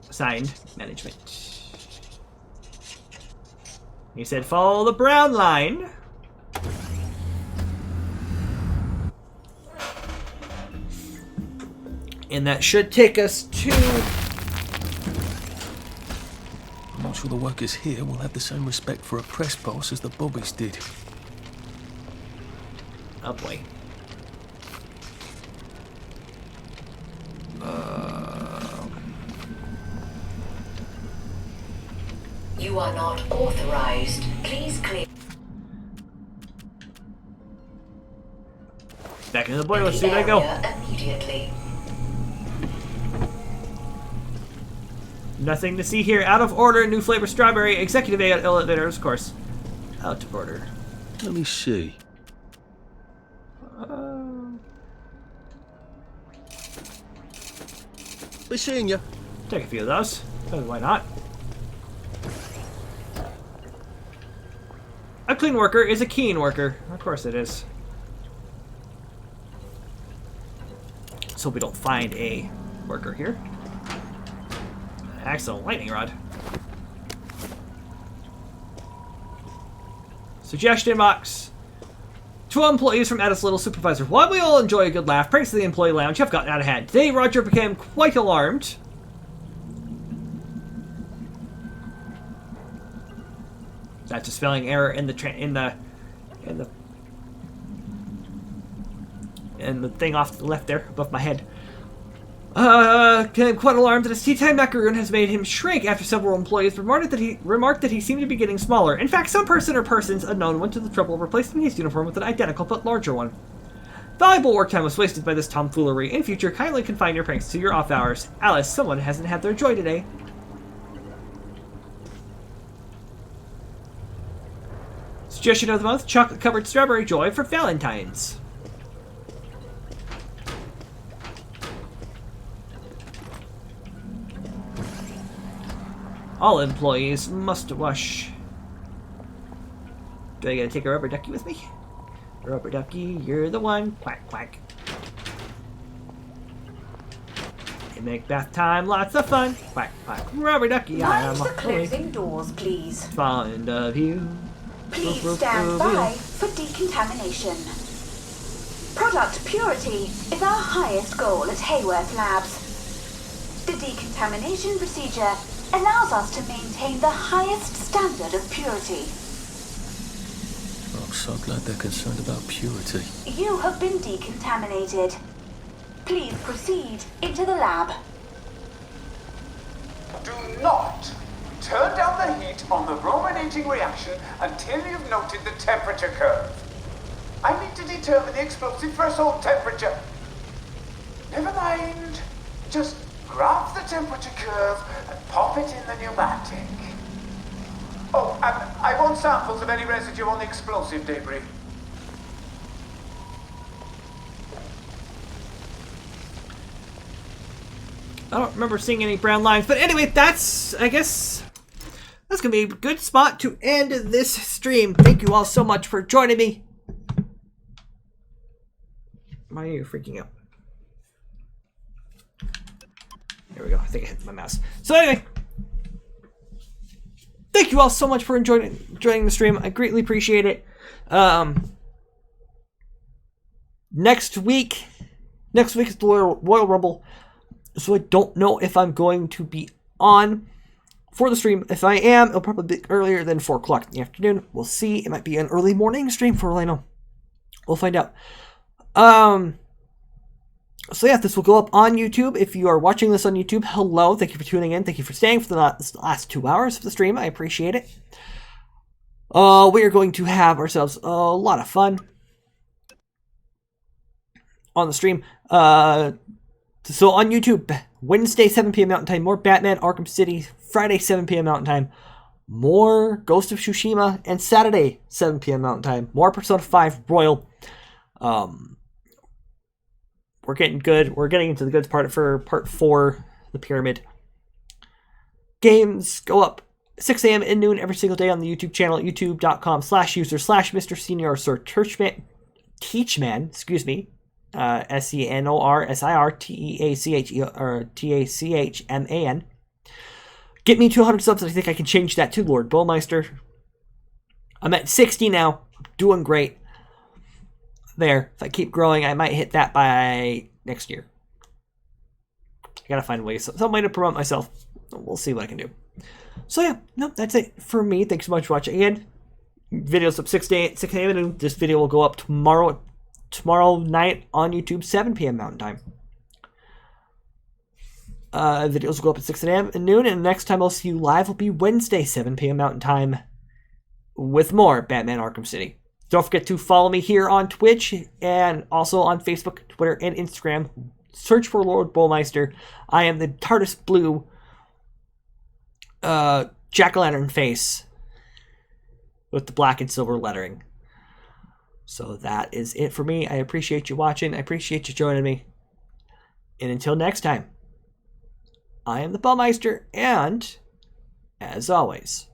Signed, management. He said follow the brown line. And that should take us to... I'm not sure the workers here will have the same respect for a press pass as the bobbies did. Oh boy. You are not authorized. Please clear. Back into the boiler suit I go. Immediately. Nothing to see here. Out of order. New flavor strawberry. Executive elevators, of course. Out of order. Let me see. Be seeing you. Take a few of those. Why not? A clean worker is a keen worker. Of course it is. Let's hope we don't find a worker here. Excellent lightning rod. Suggestion box. 2 employees from Addis Little Supervisor. While we all enjoy a good laugh, pranks in the employee lounge have gotten out of hand. Today, Roger became quite alarmed. That's a spelling error in the thing off to the left there, above my head. Became quite alarmed that his tea time macaroon has made him shrink after several employees remarked that he seemed to be getting smaller. In fact, some person or persons unknown went to the trouble of replacing his uniform with an identical but larger one. Valuable work time was wasted by this tomfoolery. In future, kindly confine your pranks to your off hours. Alice, someone hasn't had their joy today. Suggestion of the month, chocolate-covered strawberry joy for Valentine's. All employees must wash. Do I gotta take a rubber ducky with me? Rubber ducky, you're the one. Quack, quack. They make bath time lots of fun. Quack, quack. Rubber ducky, I am Mind the closing doors, please. Fond of you. Please stand by for decontamination. Product purity is our highest goal at Hayworth Labs. The decontamination procedure allows us to maintain the highest standard of purity. I'm so glad they're concerned about purity. You have been decontaminated. Please proceed into the lab. Do not turn down the heat on the brominating reaction until you've noted the temperature curve. I need to determine the explosive threshold temperature. Never mind. Just graph the temperature curve and pop it in the pneumatic. Oh, and I want samples of any residue on the explosive debris. I don't remember seeing any brown lines. But anyway, that's, I guess, that's going to be a good spot to end this stream. Thank you all so much for joining me. Why are you freaking out? There we go. I think I hit my mouse. So anyway, thank you all so much for joining the stream. I greatly appreciate it. Next week is the Royal Rumble. So I don't know if I'm going to be on for the stream. If I am, it'll probably be earlier than 4 o'clock in the afternoon. We'll see. It might be an early morning stream for all I know. We'll find out. So yeah, this will go up on YouTube. If you are watching this on YouTube, hello. Thank you for tuning in. Thank you for staying for the last 2 hours of the stream. I appreciate it. We are going to have ourselves a lot of fun on the stream. So on YouTube, Wednesday 7 p.m. Mountain Time, more Batman Arkham City. Friday 7 p.m. Mountain Time, more Ghost of Tsushima. And Saturday 7 p.m. Mountain Time, more Persona 5 Royal. We're getting good. We're getting into the good part for part 4, the Pyramid. Games go up 6 a.m. and noon every single day on the YouTube channel at youtube.com/user/Mr. Senior Sir Teachman, excuse me. SENORSIRTEACHMAN. Get me to 100 subs. I think I can change that to Lord Bullmeister. I'm at 60 now. Doing great. There. If I keep growing, I might hit that by next year. I gotta find ways, some way to promote myself. We'll see what I can do. So yeah, no, that's it for me. Thanks so much for watching. Again, videos up 6 a.m. and this video will go up tomorrow night on YouTube, 7 p.m. Mountain Time. Videos will go up at 6 a.m. and noon, and the next time I'll see you live will be Wednesday, 7 p.m. Mountain Time, with more Batman Arkham City. Don't forget to follow me here on Twitch and also on Facebook, Twitter, and Instagram. Search for Lord Bullmeister. I am the TARDIS Blue jack-o'-lantern face with the black and silver lettering. So that is it for me. I appreciate you watching. I appreciate you joining me. And until next time, I am the Bullmeister, and as always,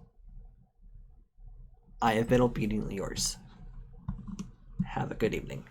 I have been obediently yours. Have a good evening.